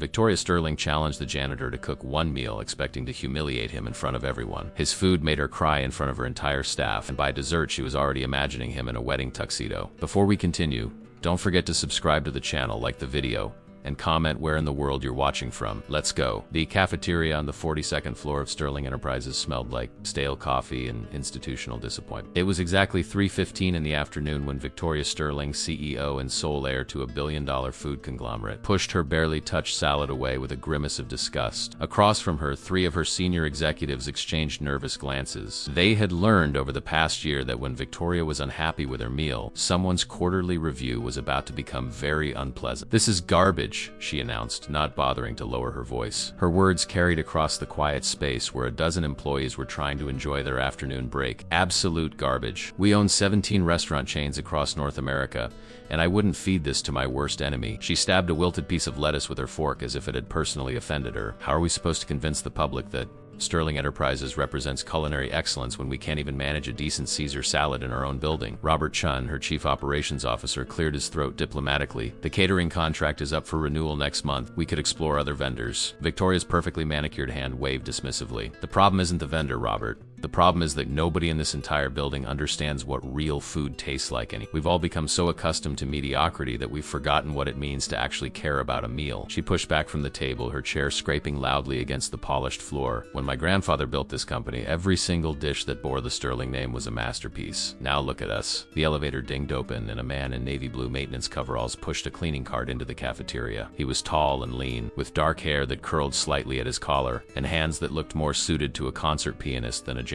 Victoria Sterling challenged the janitor to cook one meal, expecting to humiliate him in front of everyone. His food made her cry in front of her entire staff, and by dessert she was already imagining him in a wedding tuxedo. Before we continue, don't forget to subscribe to the channel, like the video, and comment where in the world you're watching from. Let's go. The cafeteria on the 42nd floor of Sterling Enterprises smelled like stale coffee and institutional disappointment. It was exactly 3:15 in the afternoon when Victoria Sterling, CEO and sole heir to a billion-dollar food conglomerate, pushed her barely touched salad away with a grimace of disgust. Across from her, three of her senior executives exchanged nervous glances. They had learned over the past year that when Victoria was unhappy with her meal, someone's quarterly review was about to become very unpleasant. "This is garbage," she announced, not bothering to lower her voice. Her words carried across the quiet space where a dozen employees were trying to enjoy their afternoon break. "Absolute garbage. We own 17 restaurant chains across North America, and I wouldn't feed this to my worst enemy." She stabbed a wilted piece of lettuce with her fork as if it had personally offended her. "How are we supposed to convince the public that Sterling Enterprises represents culinary excellence when we can't even manage a decent Caesar salad in our own building?" Robert Chun, her chief operations officer, cleared his throat diplomatically. "The catering contract is up for renewal next month. We could explore other vendors." Victoria's perfectly manicured hand waved dismissively. "The problem isn't the vendor, Robert. The problem is that nobody in this entire building understands what real food tastes like. We've all become so accustomed to mediocrity that we've forgotten what it means to actually care about a meal." She pushed back from the table, her chair scraping loudly against the polished floor. "When my grandfather built this company, every single dish that bore the Sterling name was a masterpiece. Now look at us." The elevator dinged open, and a man in navy blue maintenance coveralls pushed a cleaning cart into the cafeteria. He was tall and lean, with dark hair that curled slightly at his collar, and hands that looked more suited to a concert pianist than a janitor.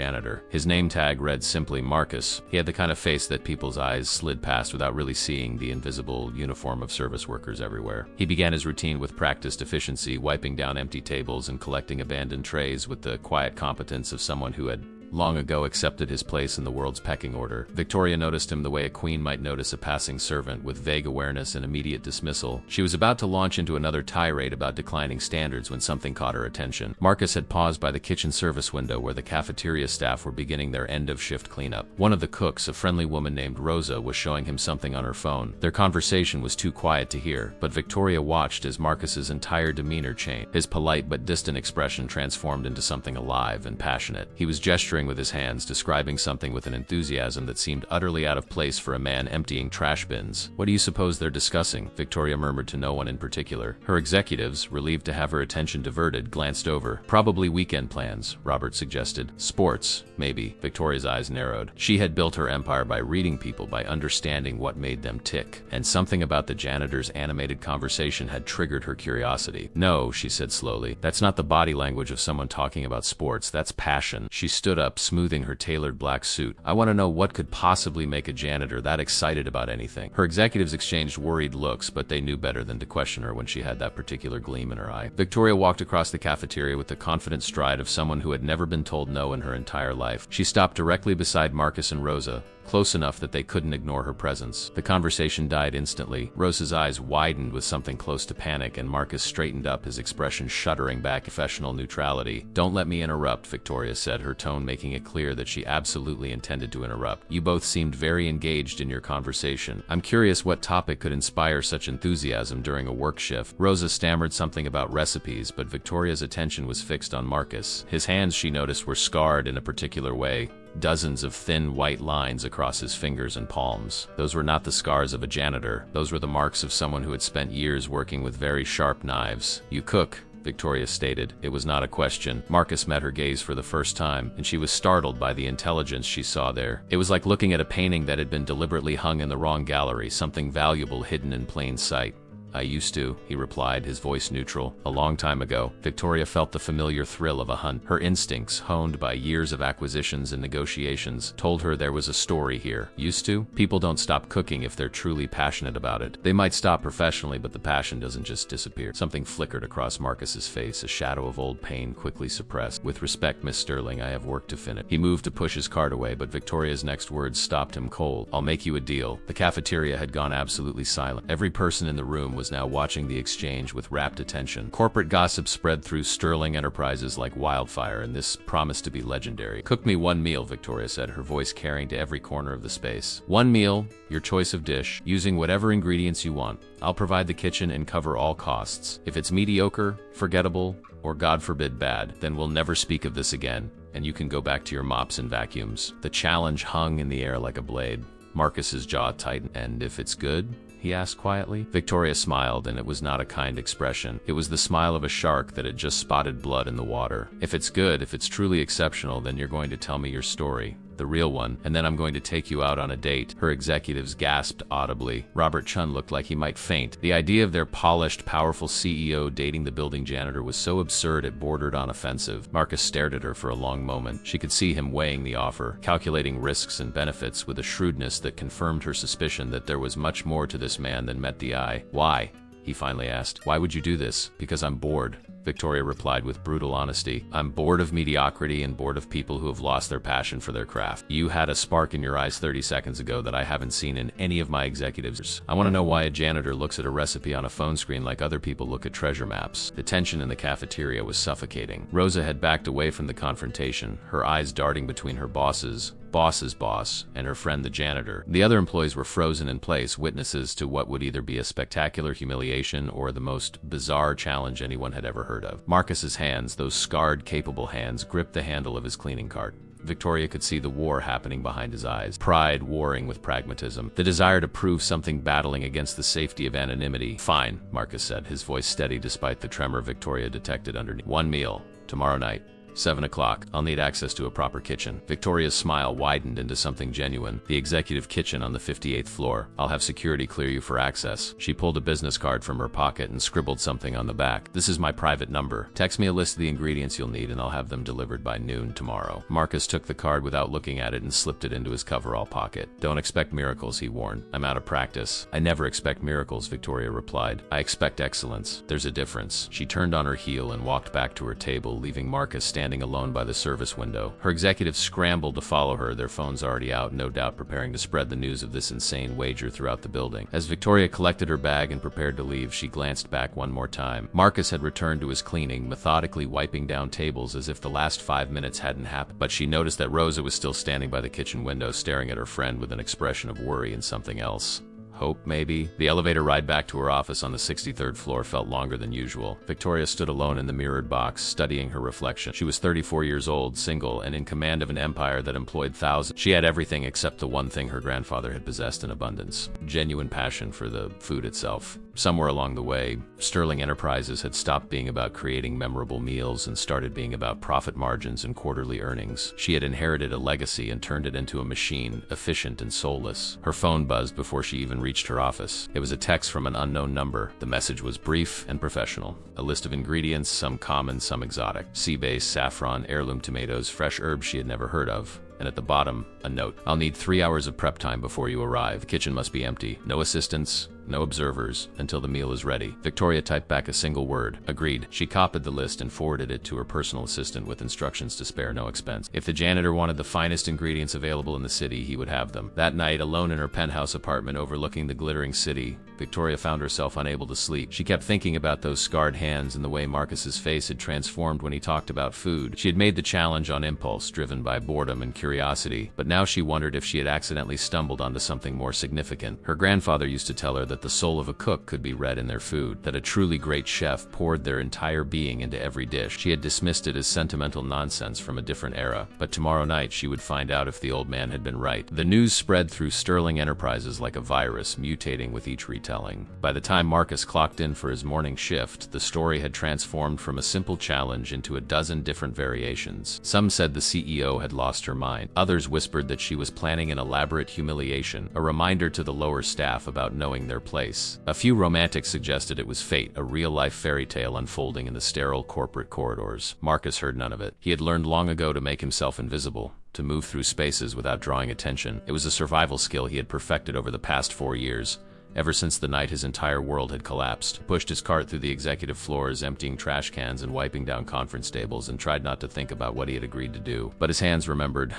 His name tag read simply Marcus. He had the kind of face that people's eyes slid past without really seeing the invisible uniform of service workers everywhere. He began his routine with practiced efficiency, wiping down empty tables and collecting abandoned trays with the quiet competence of someone who had long ago accepted his place in the world's pecking order. Victoria noticed him the way a queen might notice a passing servant, with vague awareness and immediate dismissal. She was about to launch into another tirade about declining standards when something caught her attention. Marcus had paused by the kitchen service window where the cafeteria staff were beginning their end-of-shift cleanup. One of the cooks, a friendly woman named Rosa, was showing him something on her phone. Their conversation was too quiet to hear, but Victoria watched as Marcus's entire demeanor changed. His polite but distant expression transformed into something alive and passionate. He was gesturing with his hands, describing something with an enthusiasm that seemed utterly out of place for a man emptying trash bins. "What do you suppose they're discussing?" Victoria murmured to no one in particular. Her executives, relieved to have her attention diverted, glanced over. "Probably weekend plans," Robert suggested. "Sports, maybe." Victoria's eyes narrowed. She had built her empire by reading people, by understanding what made them tick, and something about the janitor's animated conversation had triggered her curiosity. "No," she said slowly. "That's not the body language of someone talking about sports. That's passion." She stood up, smoothing her tailored black suit. "I want to know what could possibly make a janitor that excited about anything." Her executives exchanged worried looks, but they knew better than to question her when she had that particular gleam in her eye. Victoria walked across the cafeteria with the confident stride of someone who had never been told no in her entire life. She stopped directly beside Marcus and Rosa, close enough that they couldn't ignore her presence. The conversation died instantly. Rosa's eyes widened with something close to panic, and Marcus straightened up, his expression shuddering back professional neutrality. "Don't let me interrupt," Victoria said, her tone making it clear that she absolutely intended to interrupt. "You both seemed very engaged in your conversation. I'm curious what topic could inspire such enthusiasm during a work shift." Rosa stammered something about recipes, but Victoria's attention was fixed on Marcus. His hands, she noticed, were scarred in a particular way. Dozens of thin white lines across his fingers and palms. Those were not the scars of a janitor. Those were the marks of someone who had spent years working with very sharp knives. "You cook," Victoria stated. It was not a question. Marcus met her gaze for the first time, and she was startled by the intelligence she saw there. It was like looking at a painting that had been deliberately hung in the wrong gallery, something valuable hidden in plain sight. "I used to," he replied, his voice neutral. "A long time ago." Victoria felt the familiar thrill of a hunt. Her instincts, honed by years of acquisitions and negotiations, told her there was a story here. Used to? People don't stop cooking if they're truly passionate about it. They might stop professionally, but the passion doesn't just disappear. Something flickered across Marcus's face, a shadow of old pain quickly suppressed. "With respect, Miss Sterling, I have work to finish." He moved to push his cart away, but Victoria's next words stopped him cold. "I'll make you a deal." The cafeteria had gone absolutely silent. Every person in the room was now watching the exchange with rapt attention. Corporate gossip spread through Sterling Enterprises like wildfire, and this promised to be legendary. "Cook me one meal," Victoria said, her voice carrying to every corner of the space. "One meal, your choice of dish, using whatever ingredients you want. I'll provide the kitchen and cover all costs. If it's mediocre, forgettable, or God forbid bad, then we'll never speak of this again, and you can go back to your mops and vacuums." The challenge hung in the air like a blade. Marcus's jaw tightened. "And if it's good?" he asked quietly. Victoria smiled, and it was not a kind expression. It was the smile of a shark that had just spotted blood in the water. "If it's good, if it's truly exceptional, then you're going to tell me your story. The real one, and then I'm going to take you out on a date." Her executives gasped audibly. Robert Chun looked like he might faint. The idea of their polished, powerful CEO dating the building janitor was so absurd it bordered on offensive. Marcus stared at her for a long moment. She could see him weighing the offer, calculating risks and benefits with a shrewdness that confirmed her suspicion that there was much more to this man than met the eye. "Why?" he finally asked. "Why would you do this?" "Because I'm bored," Victoria replied with brutal honesty. "I'm bored of mediocrity and bored of people who have lost their passion for their craft. You had a spark in your eyes 30 seconds ago that I haven't seen in any of my executives. I want to know why a janitor looks at a recipe on a phone screen like other people look at treasure maps." The tension in the cafeteria was suffocating. Rosa had backed away from the confrontation, her eyes darting between her boss's boss, and her friend the janitor. The other employees were frozen in place, witnesses to what would either be a spectacular humiliation or the most bizarre challenge anyone had ever heard of. Marcus's hands, those scarred, capable hands, gripped the handle of his cleaning cart. Victoria could see the war happening behind his eyes. Pride warring with pragmatism. The desire to prove something battling against the safety of anonymity. "Fine," Marcus said, his voice steady despite the tremor Victoria detected underneath. "One meal. Tomorrow night. 7 o'clock. I'll need access to a proper kitchen." Victoria's smile widened into something genuine. "The executive kitchen on the 58th floor. I'll have security clear you for access." She pulled a business card from her pocket and scribbled something on the back. "This is my private number. Text me a list of the ingredients you'll need and I'll have them delivered by noon tomorrow." Marcus took the card without looking at it and slipped it into his coverall pocket. "Don't expect miracles," he warned. "I'm out of practice." "I never expect miracles," Victoria replied. "I expect excellence. There's a difference." She turned on her heel and walked back to her table, leaving Marcus standing alone by the service window. Her executives scrambled to follow her, their phones already out, no doubt preparing to spread the news of this insane wager throughout the building. As Victoria collected her bag and prepared to leave, she glanced back one more time. Marcus had returned to his cleaning, methodically wiping down tables as if the last 5 minutes hadn't happened. But she noticed that Rosa was still standing by the kitchen window, staring at her friend with an expression of worry and something else. Hope, maybe? The elevator ride back to her office on the 63rd floor felt longer than usual. Victoria stood alone in the mirrored box, studying her reflection. She was 34 years old, single, and in command of an empire that employed thousands. She had everything except the one thing her grandfather had possessed in abundance: genuine passion for the food itself. Somewhere along the way, Sterling Enterprises had stopped being about creating memorable meals and started being about profit margins and quarterly earnings. She had inherited a legacy and turned it into a machine, efficient and soulless. Her phone buzzed before she even reached her office. It was a text from an unknown number. The message was brief and professional. A list of ingredients, some common, some exotic. Sea-based, saffron, heirloom tomatoes, fresh herbs she had never heard of. And at the bottom, a note: "I'll need 3 hours of prep time before you arrive. The kitchen must be empty. No assistants, no observers, until the meal is ready." Victoria typed back a single word: "Agreed." She copied the list and forwarded it to her personal assistant with instructions to spare no expense. If the janitor wanted the finest ingredients available in the city, he would have them. That night, alone in her penthouse apartment overlooking the glittering city, Victoria found herself unable to sleep. She kept thinking about those scarred hands and the way Marcus's face had transformed when he talked about food. She had made the challenge on impulse, driven by boredom and curiosity, but now she wondered if she had accidentally stumbled onto something more significant. Her grandfather used to tell her that the soul of a cook could be read in their food, that a truly great chef poured their entire being into every dish. She had dismissed it as sentimental nonsense from a different era, but tomorrow night she would find out if the old man had been right. The news spread through Sterling Enterprises like a virus, mutating with each retelling. By the time Marcus clocked in for his morning shift, the story had transformed from a simple challenge into a dozen different variations. Some said the CEO had lost her mind. Others whispered that she was planning an elaborate humiliation, a reminder to the lower staff about knowing their place. A few romantics suggested it was fate, a real-life fairy tale unfolding in the sterile corporate corridors. Marcus heard none of it. He had learned long ago to make himself invisible, to move through spaces without drawing attention. It was a survival skill he had perfected over the past 4 years, Ever since the night his entire world had collapsed, pushed his cart through the executive floors, emptying trash cans and wiping down conference tables, and tried not to think about what he had agreed to do. But his hands remembered.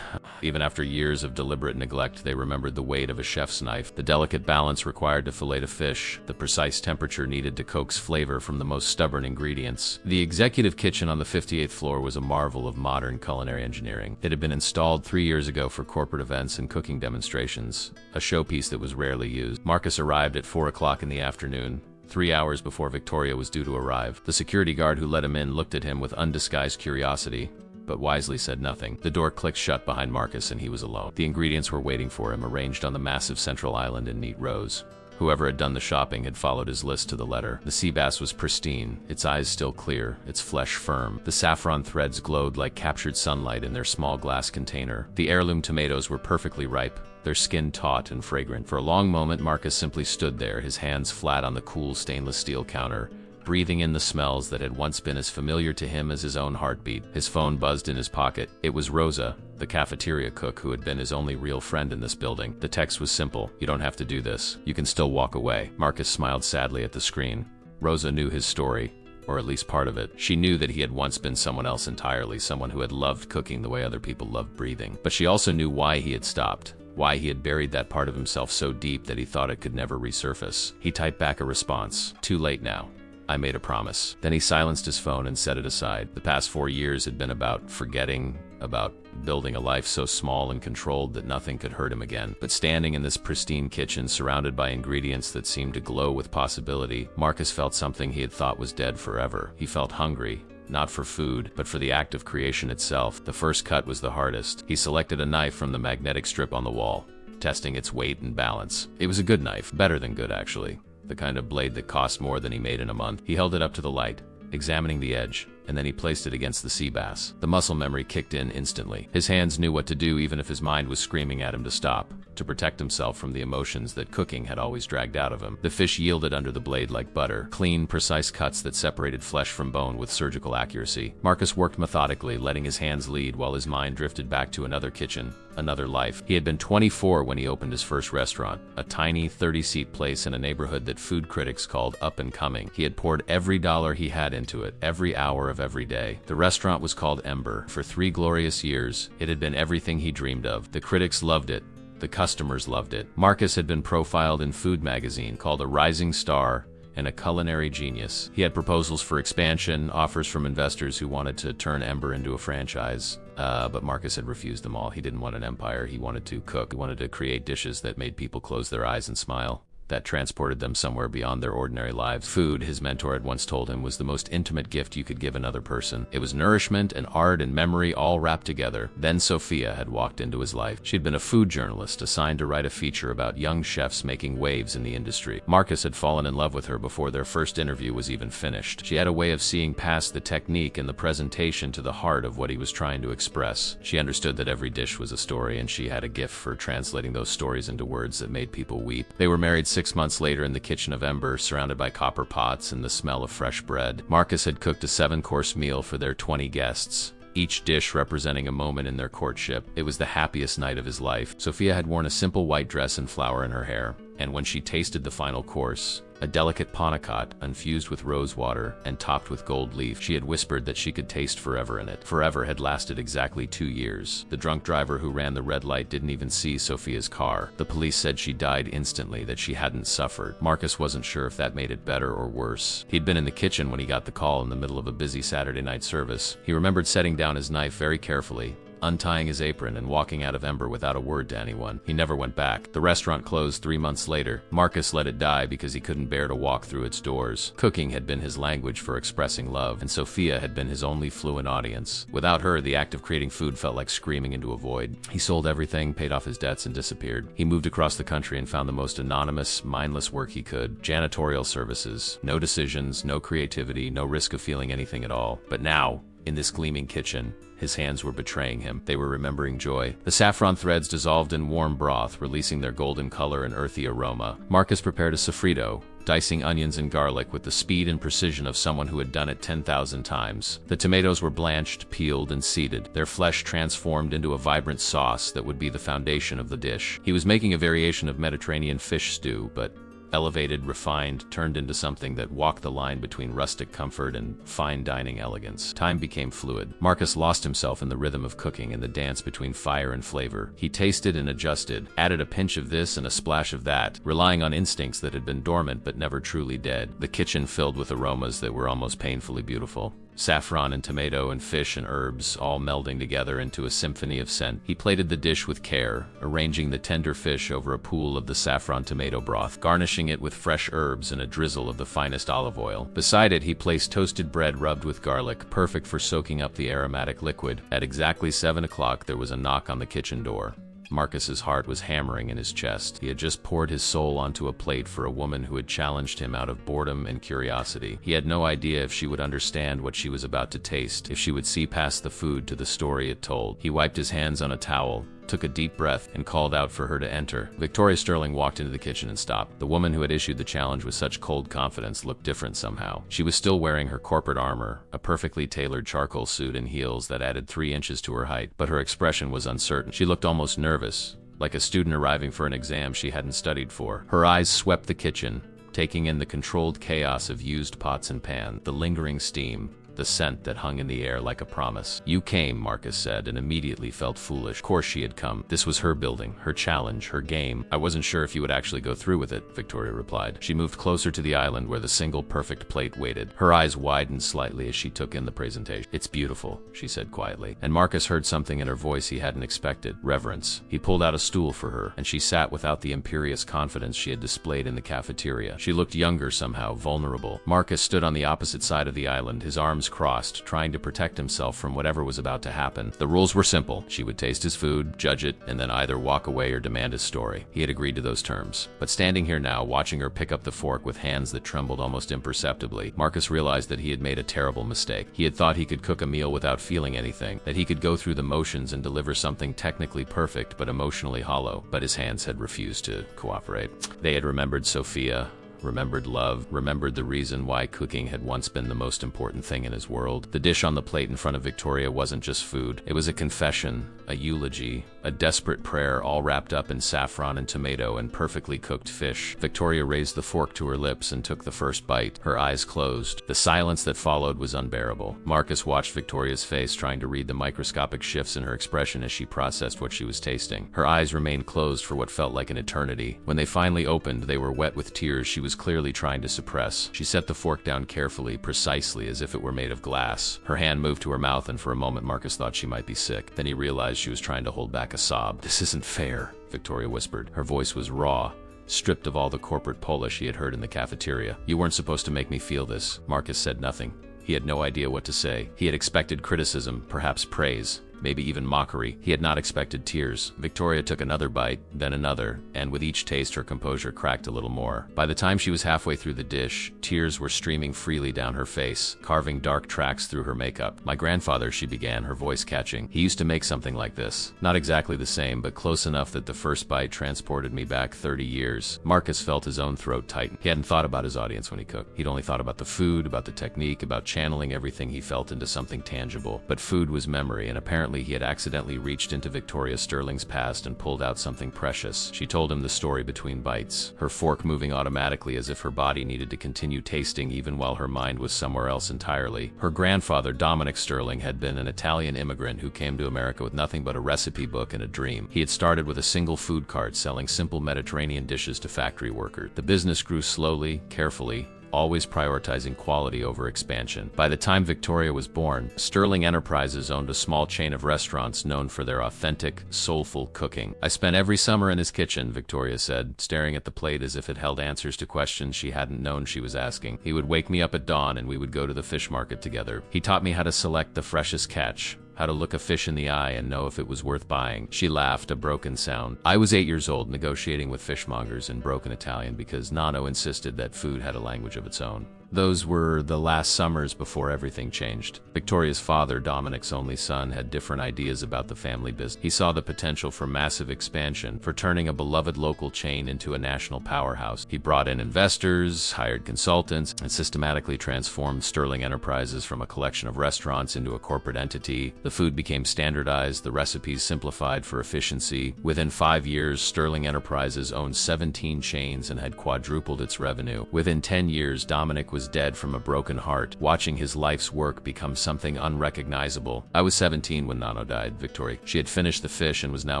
Even after years of deliberate neglect, they remembered the weight of a chef's knife, the delicate balance required to fillet a fish, the precise temperature needed to coax flavor from the most stubborn ingredients. The executive kitchen on the 58th floor was a marvel of modern culinary engineering. It had been installed 3 years ago for corporate events and cooking demonstrations, a showpiece that was rarely used. Marcus arrived at 4 o'clock in the afternoon, 3 hours before Victoria was due to arrive. The security guard who let him in looked at him with undisguised curiosity, but wisely said nothing. The door clicked shut behind Marcus and he was alone. The ingredients were waiting for him, arranged on the massive central island in neat rows. Whoever had done the shopping had followed his list to the letter. The sea bass was pristine, its eyes still clear, its flesh firm. The saffron threads glowed like captured sunlight in their small glass container. The heirloom tomatoes were perfectly ripe, their skin taut and fragrant. For a long moment, Marcus simply stood there, his hands flat on the cool stainless steel counter, breathing in the smells that had once been as familiar to him as his own heartbeat. His phone buzzed in his pocket. It was Rosa, the cafeteria cook who had been his only real friend in this building. The text was simple: "You don't have to do this. You can still walk away." Marcus smiled sadly at the screen. Rosa knew his story, or at least part of it. She knew that he had once been someone else entirely, someone who had loved cooking the way other people loved breathing. But she also knew why he had stopped, why he had buried that part of himself so deep that he thought it could never resurface. He typed back a response: "Too late now. I made a promise." Then he silenced his phone and set it aside. The past 4 years had been about forgetting, about building a life so small and controlled that nothing could hurt him again. But standing in this pristine kitchen, surrounded by ingredients that seemed to glow with possibility, Marcus felt something he had thought was dead forever. He felt hungry. Not for food, but for the act of creation itself. The first cut was the hardest. He selected a knife from the magnetic strip on the wall, testing its weight and balance. It was a good knife, better than good actually. The kind of blade that cost more than he made in a month. He held it up to the light, examining the edge, and then he placed it against the sea bass. The muscle memory kicked in instantly. His hands knew what to do even if his mind was screaming at him to stop, to protect himself from the emotions that cooking had always dragged out of him. The fish yielded under the blade like butter, clean, precise cuts that separated flesh from bone with surgical accuracy. Marcus worked methodically, letting his hands lead while his mind drifted back to another kitchen, another life. He had been 24 when he opened his first restaurant, a tiny 30-seat place in a neighborhood that food critics called up and coming. He had poured every dollar he had into it, every hour of every day. The restaurant was called Ember. For 3 glorious years, it had been everything he dreamed of. The critics loved it. The customers loved it. Marcus had been profiled in Food magazine, called a rising star and a culinary genius. He had proposals for expansion, offers from investors who wanted to turn Ember into a franchise. But Marcus had refused them all. He didn't want an empire. He wanted to cook. He wanted to create dishes that made people close their eyes and smile, that transported them somewhere beyond their ordinary lives. Food, his mentor had once told him, was the most intimate gift you could give another person. It was nourishment and art and memory all wrapped together. Then Sophia had walked into his life. She'd been a food journalist assigned to write a feature about young chefs making waves in the industry. Marcus had fallen in love with her before their first interview was even finished. She had a way of seeing past the technique and the presentation to the heart of what he was trying to express. She understood that every dish was a story, and she had a gift for translating those stories into words that made people weep. They were married 6 months later in the kitchen of Ember, surrounded by copper pots and the smell of fresh bread. Marcus had cooked a 7-course meal for their 20 guests, each dish representing a moment in their courtship. It was the happiest night of his life. Sophia had worn a simple white dress and flower in her hair, and when she tasted the final course, a delicate panna cotta infused with rose water and topped with gold leaf, she had whispered that she could taste forever in it. Forever had lasted exactly 2 years. The drunk driver who ran the red light didn't even see Sophia's car. The police said she died instantly, that she hadn't suffered. Marcus wasn't sure if that made it better or worse. He'd been in the kitchen when he got the call in the middle of a busy Saturday night service. He remembered setting down his knife very carefully, untying his apron and walking out of Ember without a word to anyone. He never went back. The restaurant closed 3 months later. Marcus let it die because he couldn't bear to walk through its doors. Cooking had been his language for expressing love, and Sophia had been his only fluent audience. Without her, the act of creating food felt like screaming into a void. He sold everything, paid off his debts, and disappeared. He moved across the country and found the most anonymous, mindless work he could. Janitorial services. No decisions, no creativity, no risk of feeling anything at all. But now, in this gleaming kitchen, his hands were betraying him. They were remembering joy. The saffron threads dissolved in warm broth, releasing their golden color and earthy aroma. Marcus prepared a sofrito, dicing onions and garlic with the speed and precision of someone who had done it 10,000 times. The tomatoes were blanched, peeled, and seeded, their flesh transformed into a vibrant sauce that would be the foundation of the dish. He was making a variation of Mediterranean fish stew, but Elevated, refined, turned into something that walked the line between rustic comfort and fine dining elegance. Time became fluid. Marcus lost himself in the rhythm of cooking and the dance between fire and flavor. He tasted and adjusted, added a pinch of this and a splash of that, relying on instincts that had been dormant but never truly dead. The kitchen filled with aromas that were almost painfully beautiful. Saffron and tomato and fish and herbs, all melding together into a symphony of scent. He plated the dish with care, arranging the tender fish over a pool of the saffron tomato broth, garnishing it with fresh herbs and a drizzle of the finest olive oil. Beside it, he placed toasted bread rubbed with garlic, perfect for soaking up the aromatic liquid. At exactly 7 o'clock, there was a knock on the kitchen door. Marcus's heart was hammering in his chest. He had just poured his soul onto a plate for a woman who had challenged him out of boredom and curiosity. He had no idea if she would understand what she was about to taste, if she would see past the food to the story it told. He wiped his hands on a towel, took a deep breath, and called out for her to enter. Victoria Sterling walked into the kitchen and stopped. The woman who had issued the challenge with such cold confidence looked different somehow. She was still wearing her corporate armor, a perfectly tailored charcoal suit and heels that added 3 inches to her height, but her expression was uncertain. She looked almost nervous, like a student arriving for an exam she hadn't studied for. Her eyes swept the kitchen, taking in the controlled chaos of used pots and pans, the lingering steam, the scent that hung in the air like a promise. "You came," Marcus said, and immediately felt foolish. Of course she had come. This was her building, her challenge, her game. "I wasn't sure if you would actually go through with it," Victoria replied. She moved closer to the island where the single perfect plate waited. Her eyes widened slightly as she took in the presentation. "It's beautiful," she said quietly. And Marcus heard something in her voice he hadn't expected. Reverence. He pulled out a stool for her, and she sat without the imperious confidence she had displayed in the cafeteria. She looked younger somehow, vulnerable. Marcus stood on the opposite side of the island, his arms crossed, trying to protect himself from whatever was about to happen. The rules were simple. She would taste his food, judge it, and then either walk away or demand his story. He had agreed to those terms. But standing here now, watching her pick up the fork with hands that trembled almost imperceptibly, Marcus realized that he had made a terrible mistake. He had thought he could cook a meal without feeling anything, that he could go through the motions and deliver something technically perfect but emotionally hollow. But his hands had refused to cooperate. They had remembered Sophia, remembered love, remembered the reason why cooking had once been the most important thing in his world. The dish on the plate in front of Victoria wasn't just food. It was a confession, a eulogy, a desperate prayer, all wrapped up in saffron and tomato and perfectly cooked fish. Victoria raised the fork to her lips and took the first bite, her eyes closed. The silence that followed was unbearable. Marcus watched Victoria's face, trying to read the microscopic shifts in her expression as she processed what she was tasting. Her eyes remained closed for what felt like an eternity. When they finally opened, they were wet with tears she was clearly trying to suppress. She set the fork down carefully, precisely as if it were made of glass. Her hand moved to her mouth, and for a moment Marcus thought she might be sick. Then he realized she was trying to hold back a sob. "This isn't fair," Victoria whispered. Her voice was raw, stripped of all the corporate polish he had heard in the cafeteria. "You weren't supposed to make me feel this." Marcus said nothing. He had no idea what to say. He had expected criticism, perhaps praise, maybe even mockery. He had not expected tears. Victoria took another bite, then another, and with each taste her composure cracked a little more. By the time she was halfway through the dish, tears were streaming freely down her face, carving dark tracks through her makeup. "My grandfather," she began, her voice catching. "He used to make something like this. Not exactly the same, but close enough that the first bite transported me back 30 years. Marcus felt his own throat tighten. He hadn't thought about his audience when he cooked. He'd only thought about the food, about the technique, about channeling everything he felt into something tangible. But food was memory, and apparently he had accidentally reached into Victoria Sterling's past and pulled out something precious. She told him the story between bites, her fork moving automatically as if her body needed to continue tasting even while her mind was somewhere else entirely. Her grandfather, Dominic Sterling, had been an Italian immigrant who came to America with nothing but a recipe book and a dream. He had started with a single food cart selling simple Mediterranean dishes to factory workers. The business grew slowly, carefully, always prioritizing quality over expansion. By the time Victoria was born, Sterling Enterprises owned a small chain of restaurants known for their authentic, soulful cooking. "I spent every summer in his kitchen," Victoria said, staring at the plate as if it held answers to questions she hadn't known she was asking. "He would wake me up at dawn and we would go to the fish market together. He taught me how to select the freshest catch, how to look a fish in the eye and know if it was worth buying." She laughed, a broken sound. "I was 8 years old negotiating with fishmongers in broken Italian because Nano insisted that food had a language of its own. Those were the last summers before everything changed. Victoria's father, Dominic's only son, had different ideas about the family business. He saw the potential for massive expansion, for turning a beloved local chain into a national powerhouse. He brought in investors, hired consultants, and systematically transformed Sterling Enterprises from a collection of restaurants into a corporate entity. The food became standardized, the recipes simplified for efficiency. Within 5 years, Sterling Enterprises owned 17 chains and had quadrupled its revenue. Within 10 years, Dominic was dead from a broken heart, watching his life's work become something unrecognizable. I was 17 when Nano died, Victoria. She had finished the fish and was now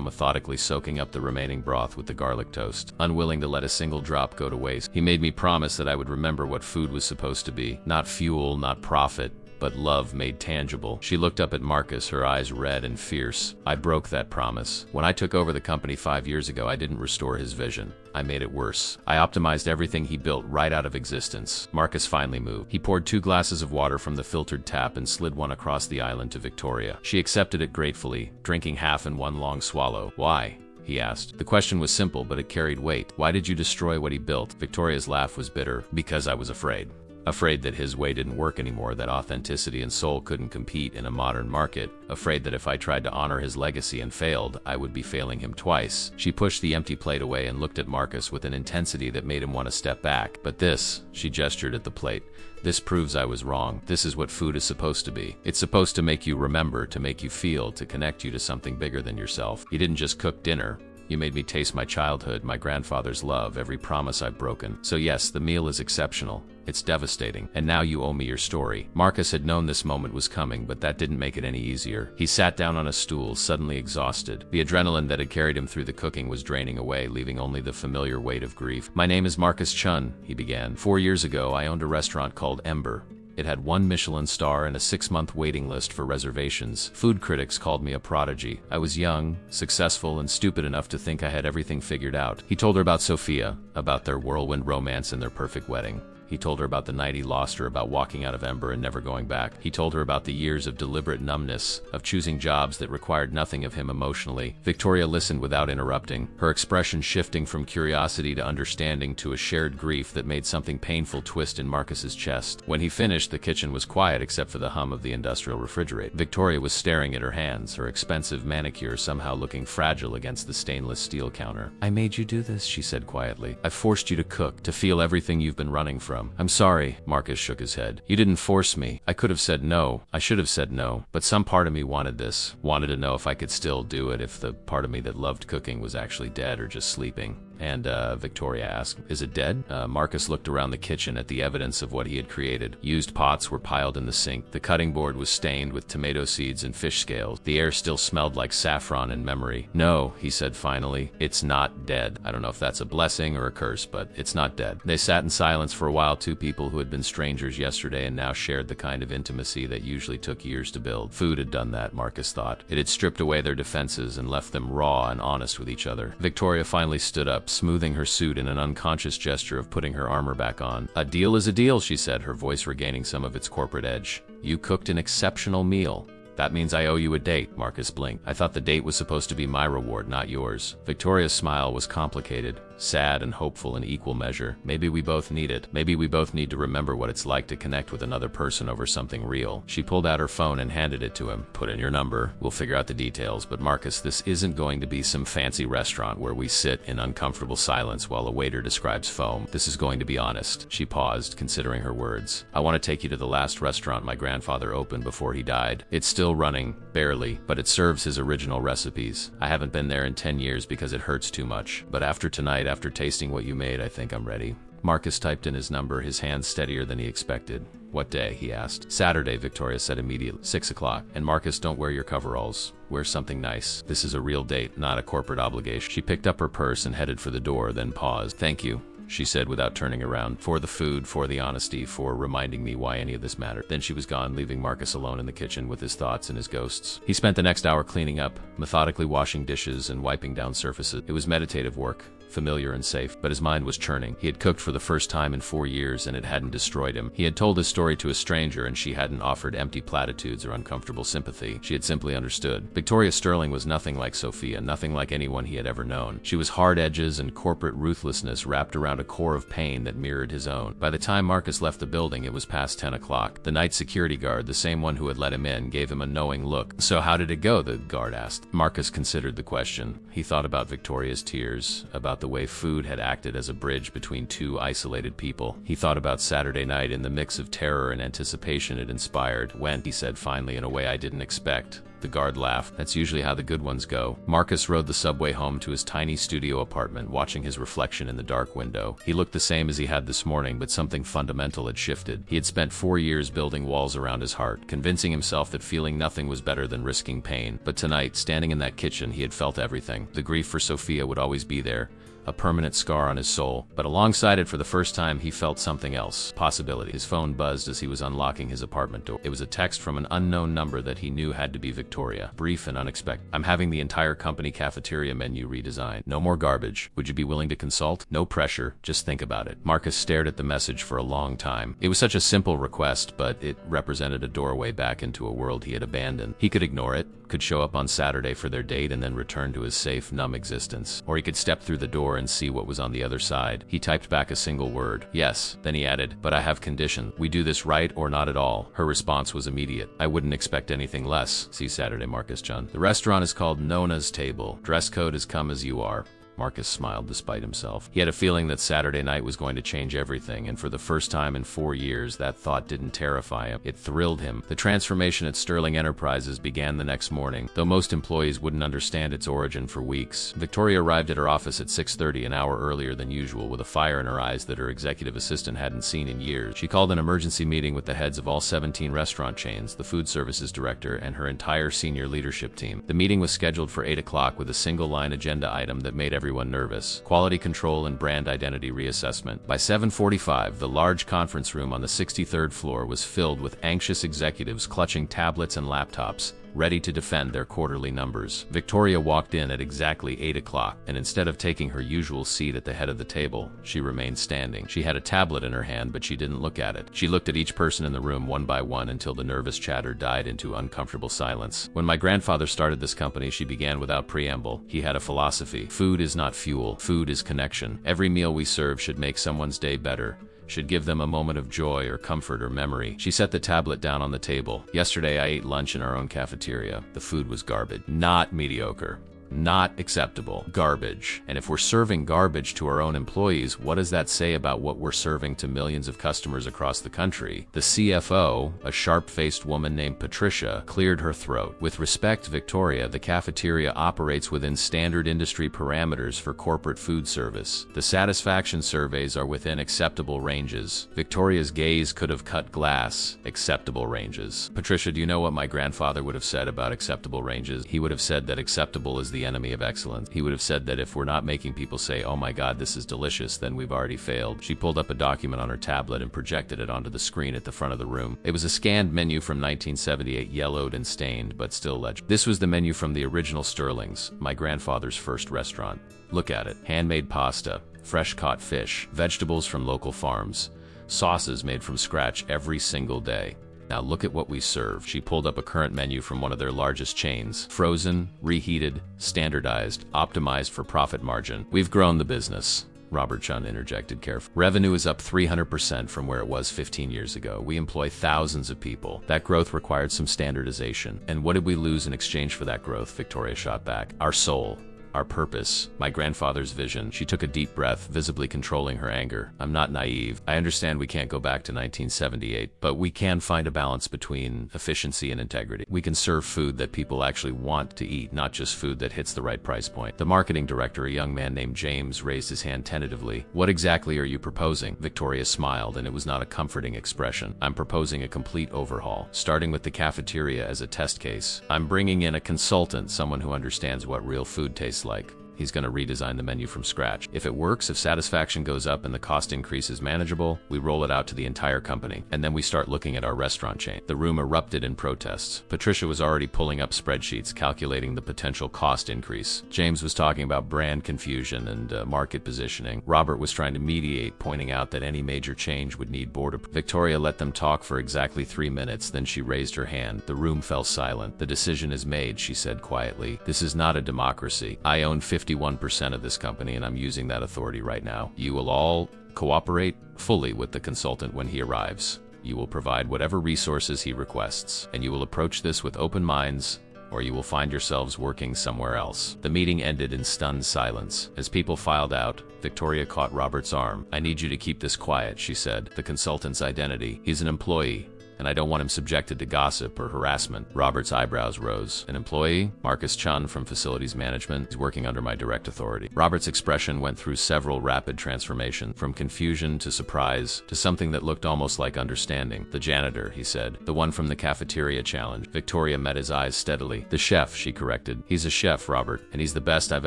methodically soaking up the remaining broth with the garlic toast, unwilling to let a single drop go to waste. He made me promise that I would remember what food was supposed to be. Not fuel, not profit, but love made tangible. She looked up at Marcus, her eyes red and fierce. I broke that promise. When I took over the company 5 years ago, I didn't restore his vision. I made it worse. I optimized everything he built right out of existence. Marcus finally moved. He poured 2 glasses of water from the filtered tap and slid one across the island to Victoria. She accepted it gratefully, drinking half in one long swallow. Why? He asked. The question was simple, but it carried weight. Why did you destroy what he built? Victoria's laugh was bitter. Because I was afraid. Afraid that his way didn't work anymore, that authenticity and soul couldn't compete in a modern market. Afraid that if I tried to honor his legacy and failed, I would be failing him twice. She pushed the empty plate away and looked at Marcus with an intensity that made him want to step back. But this, she gestured at the plate, this proves I was wrong. This is what food is supposed to be. It's supposed to make you remember, to make you feel, to connect you to something bigger than yourself. You didn't just cook dinner. You made me taste my childhood, my grandfather's love, every promise I've broken. So yes, the meal is exceptional. It's devastating. And now you owe me your story. Marcus had known this moment was coming, but that didn't make it any easier. He sat down on a stool, suddenly exhausted. The adrenaline that had carried him through the cooking was draining away, leaving only the familiar weight of grief. My name is Marcus Chun, he began. 4 years ago, I owned a restaurant called Ember. It had 1 Michelin star and a 6-month waiting list for reservations. Food critics called me a prodigy. I was young, successful, and stupid enough to think I had everything figured out. He told her about Sophia, about their whirlwind romance and their perfect wedding. He told her about the night he lost her, about walking out of Ember and never going back. He told her about the years of deliberate numbness, of choosing jobs that required nothing of him emotionally. Victoria listened without interrupting, her expression shifting from curiosity to understanding to a shared grief that made something painful twist in Marcus's chest. When he finished, the kitchen was quiet except for the hum of the industrial refrigerator. Victoria was staring at her hands, her expensive manicure somehow looking fragile against the stainless steel counter. I made you do this, she said quietly. I forced you to cook, to feel everything you've been running from. I'm sorry, Marcus shook his head. You didn't force me. I could have said no. I should have said no. But some part of me wanted this. Wanted to know if I could still do it, if the part of me that loved cooking was actually dead or just sleeping. And, Victoria asked, is it dead? Marcus looked around the kitchen at the evidence of what he had created. Used pots were piled in the sink. The cutting board was stained with tomato seeds and fish scales. The air still smelled like saffron and memory. No, he said finally, it's not dead. I don't know if that's a blessing or a curse, but it's not dead. They sat in silence for a while, 2 people who had been strangers yesterday and now shared the kind of intimacy that usually took years to build. Food had done that, Marcus thought. It had stripped away their defenses and left them raw and honest with each other. Victoria finally stood up, smoothing her suit in an unconscious gesture of putting her armor back on. A deal is a deal, she said, her voice regaining some of its corporate edge. You cooked an exceptional meal. That means I owe you a date, Marcus blinked. I thought the date was supposed to be my reward, not yours. Victoria's smile was complicated, sad and hopeful in equal measure. Maybe we both need it. Maybe we both need to remember what it's like to connect with another person over something real. She pulled out her phone and handed it to him. Put in your number. We'll figure out the details. But Marcus, this isn't going to be some fancy restaurant where we sit in uncomfortable silence while a waiter describes foam. This is going to be honest. She paused, considering her words. I want to take you to the last restaurant my grandfather opened before he died. It's still running, barely, but it serves his original recipes. I haven't been there in 10 years because it hurts too much. But after tonight, after tasting what you made, I think I'm ready. Marcus typed in his number, his hand steadier than he expected. What day? He asked. Saturday, Victoria said immediately. 6 o'clock. And Marcus, don't wear your coveralls. Wear something nice. This is a real date, not a corporate obligation. She picked up her purse and headed for the door, then paused. Thank you, she said without turning around. For the food, for the honesty, for reminding me why any of this mattered. Then she was gone, leaving Marcus alone in the kitchen with his thoughts and his ghosts. He spent the next hour cleaning up, methodically washing dishes and wiping down surfaces. It was meditative work. familiar and safe, but his mind was churning. He had cooked for the first time in 4 years and it hadn't destroyed him. He had told his story to a stranger and she hadn't offered empty platitudes or uncomfortable sympathy. She had simply understood. Victoria Sterling was nothing like Sophia, nothing like anyone he had ever known. She was hard edges and corporate ruthlessness wrapped around a core of pain that mirrored his own. By the time Marcus left the building, it was past 10 o'clock. The night security guard, the same one who had let him in, gave him a knowing look. "So how did it go?" the guard asked. Marcus considered the question. He thought about Victoria's tears, about the way food had acted as a bridge between two isolated people. He thought about Saturday night in the mix of terror and anticipation it inspired. "Went," he said finally, in a way I didn't expect. The guard laughed. "That's usually how the good ones go." Marcus rode the subway home to his tiny studio apartment, watching his reflection in the dark window. He looked the same as he had this morning, but something fundamental had shifted. He had spent 4 years building walls around his heart, convincing himself that feeling nothing was better than risking pain. But tonight, standing in that kitchen, he had felt everything. The grief for Sophia would always be there, a permanent scar on his soul. But alongside it, for the first time, he felt something else. Possibility. His phone buzzed as he was unlocking his apartment door. It was a text from an unknown number that he knew had to be Victoria. Brief and unexpected. "I'm having the entire company cafeteria menu redesigned. No more garbage. Would you be willing to consult? No pressure. Just think about it." Marcus stared at the message for a long time. It was such a simple request, but it represented a doorway back into a world he had abandoned. He could ignore it, could show up on Saturday for their date and then return to his safe, numb existence. Or he could step through the door and see what was on the other side. He typed back a single word. "Yes." Then he added, "But I have conditions. We do this right or not at all." Her response was immediate. "I wouldn't expect anything less. See Saturday, Marcus Chun. The restaurant is called Nona's Table. Dress code is come as you are." Marcus smiled despite himself. He had a feeling that Saturday night was going to change everything, and for the first time in 4 years, that thought didn't terrify him. It thrilled him. The transformation at Sterling Enterprises began the next morning. Though most employees wouldn't understand its origin for weeks, Victoria arrived at her office at 6:30, an hour earlier than usual, with a fire in her eyes that her executive assistant hadn't seen in years. She called an emergency meeting with the heads of all 17 restaurant chains, the food services director, and her entire senior leadership team. The meeting was scheduled for 8 o'clock with a single-line agenda item that made everyone nervous: quality control and brand identity reassessment. By 7:45, the large conference room on the 63rd floor was filled with anxious executives clutching tablets and laptops, ready to defend their quarterly numbers. Victoria walked in at exactly 8 o'clock, and instead of taking her usual seat at the head of the table, she remained standing. She had a tablet in her hand, but she didn't look at it. She looked at each person in the room one by one until the nervous chatter died into uncomfortable silence. "When my grandfather started this company," she began without preamble, "he had a philosophy. Food is not fuel. Food is connection. Every meal we serve should make someone's day better, should give them a moment of joy or comfort or memory." She set the tablet down on the table. "Yesterday I ate lunch in our own cafeteria. The food was garbage. Not mediocre. Not acceptable. Garbage. And if we're serving garbage to our own employees, what does that say about what we're serving to millions of customers across the country?" The CFO, a sharp-faced woman named Patricia, cleared her throat. "With respect, Victoria, the cafeteria operates within standard industry parameters for corporate food service. The satisfaction surveys are within acceptable ranges." Victoria's gaze could have cut glass. Acceptable ranges. "Patricia, do you know what my grandfather would have said about acceptable ranges? He would have said that acceptable is the enemy of excellence. He would have said that if we're not making people say, 'Oh my God, this is delicious,' then we've already failed." She pulled up a document on her tablet and projected it onto the screen at the front of the room. It was a scanned menu from 1978, yellowed and stained, but still legible. This was the menu from the original Sterling's, my grandfather's first restaurant. Look at it. Handmade pasta, fresh-caught fish, vegetables from local farms, sauces made from scratch every single day. Now look at what we serve. She pulled up a current menu from one of their largest chains. Frozen, reheated, standardized, optimized for profit margin. "We've grown the business," Robert Chun interjected carefully. "Revenue is up 300% from where it was 15 years ago. We employ thousands of people. That growth required some standardization. And what did we lose in exchange for that growth?" Victoria shot back. "Our soul. Our purpose. My grandfather's vision." She took a deep breath, visibly controlling her anger. "I'm not naive. I understand we can't go back to 1978, but we can find a balance between efficiency and integrity. We can serve food that people actually want to eat, not just food that hits the right price point." The marketing director, a young man named James, raised his hand tentatively. "What exactly are you proposing?" Victoria smiled, and it was not a comforting expression. "I'm proposing a complete overhaul, starting with the cafeteria as a test case. I'm bringing in a consultant, someone who understands what real food tastes like. He's going to redesign the menu from scratch. If it works, if satisfaction goes up and the cost increase is manageable, we roll it out to the entire company. And then we start looking at our restaurant chain. The room erupted in protests. Patricia was already pulling up spreadsheets, calculating the potential cost increase. James was talking about brand confusion and market positioning. Robert was trying to mediate, pointing out that any major change would need board approval. Victoria let them talk for exactly 3 minutes, then she raised her hand. The room fell silent. The decision is made, she said quietly. This is not a democracy. I own 51% of this company, and I'm using that authority right now. You will all cooperate fully with the consultant when he arrives. You will provide whatever resources he requests, and you will approach this with open minds, or you will find yourselves working somewhere else. The meeting ended in stunned silence. As people filed out, Victoria caught Robert's arm. I need you to keep this quiet, she said. The consultant's identity. He's an employee, and I don't want him subjected to gossip or harassment. Robert's eyebrows rose. An employee? Marcus Chun from Facilities Management. He's working under my direct authority. Robert's expression went through several rapid transformations, from confusion to surprise to something that looked almost like understanding. The janitor, he said. The one from the cafeteria challenge. Victoria met his eyes steadily. The chef, she corrected. He's a chef, Robert, and he's the best I've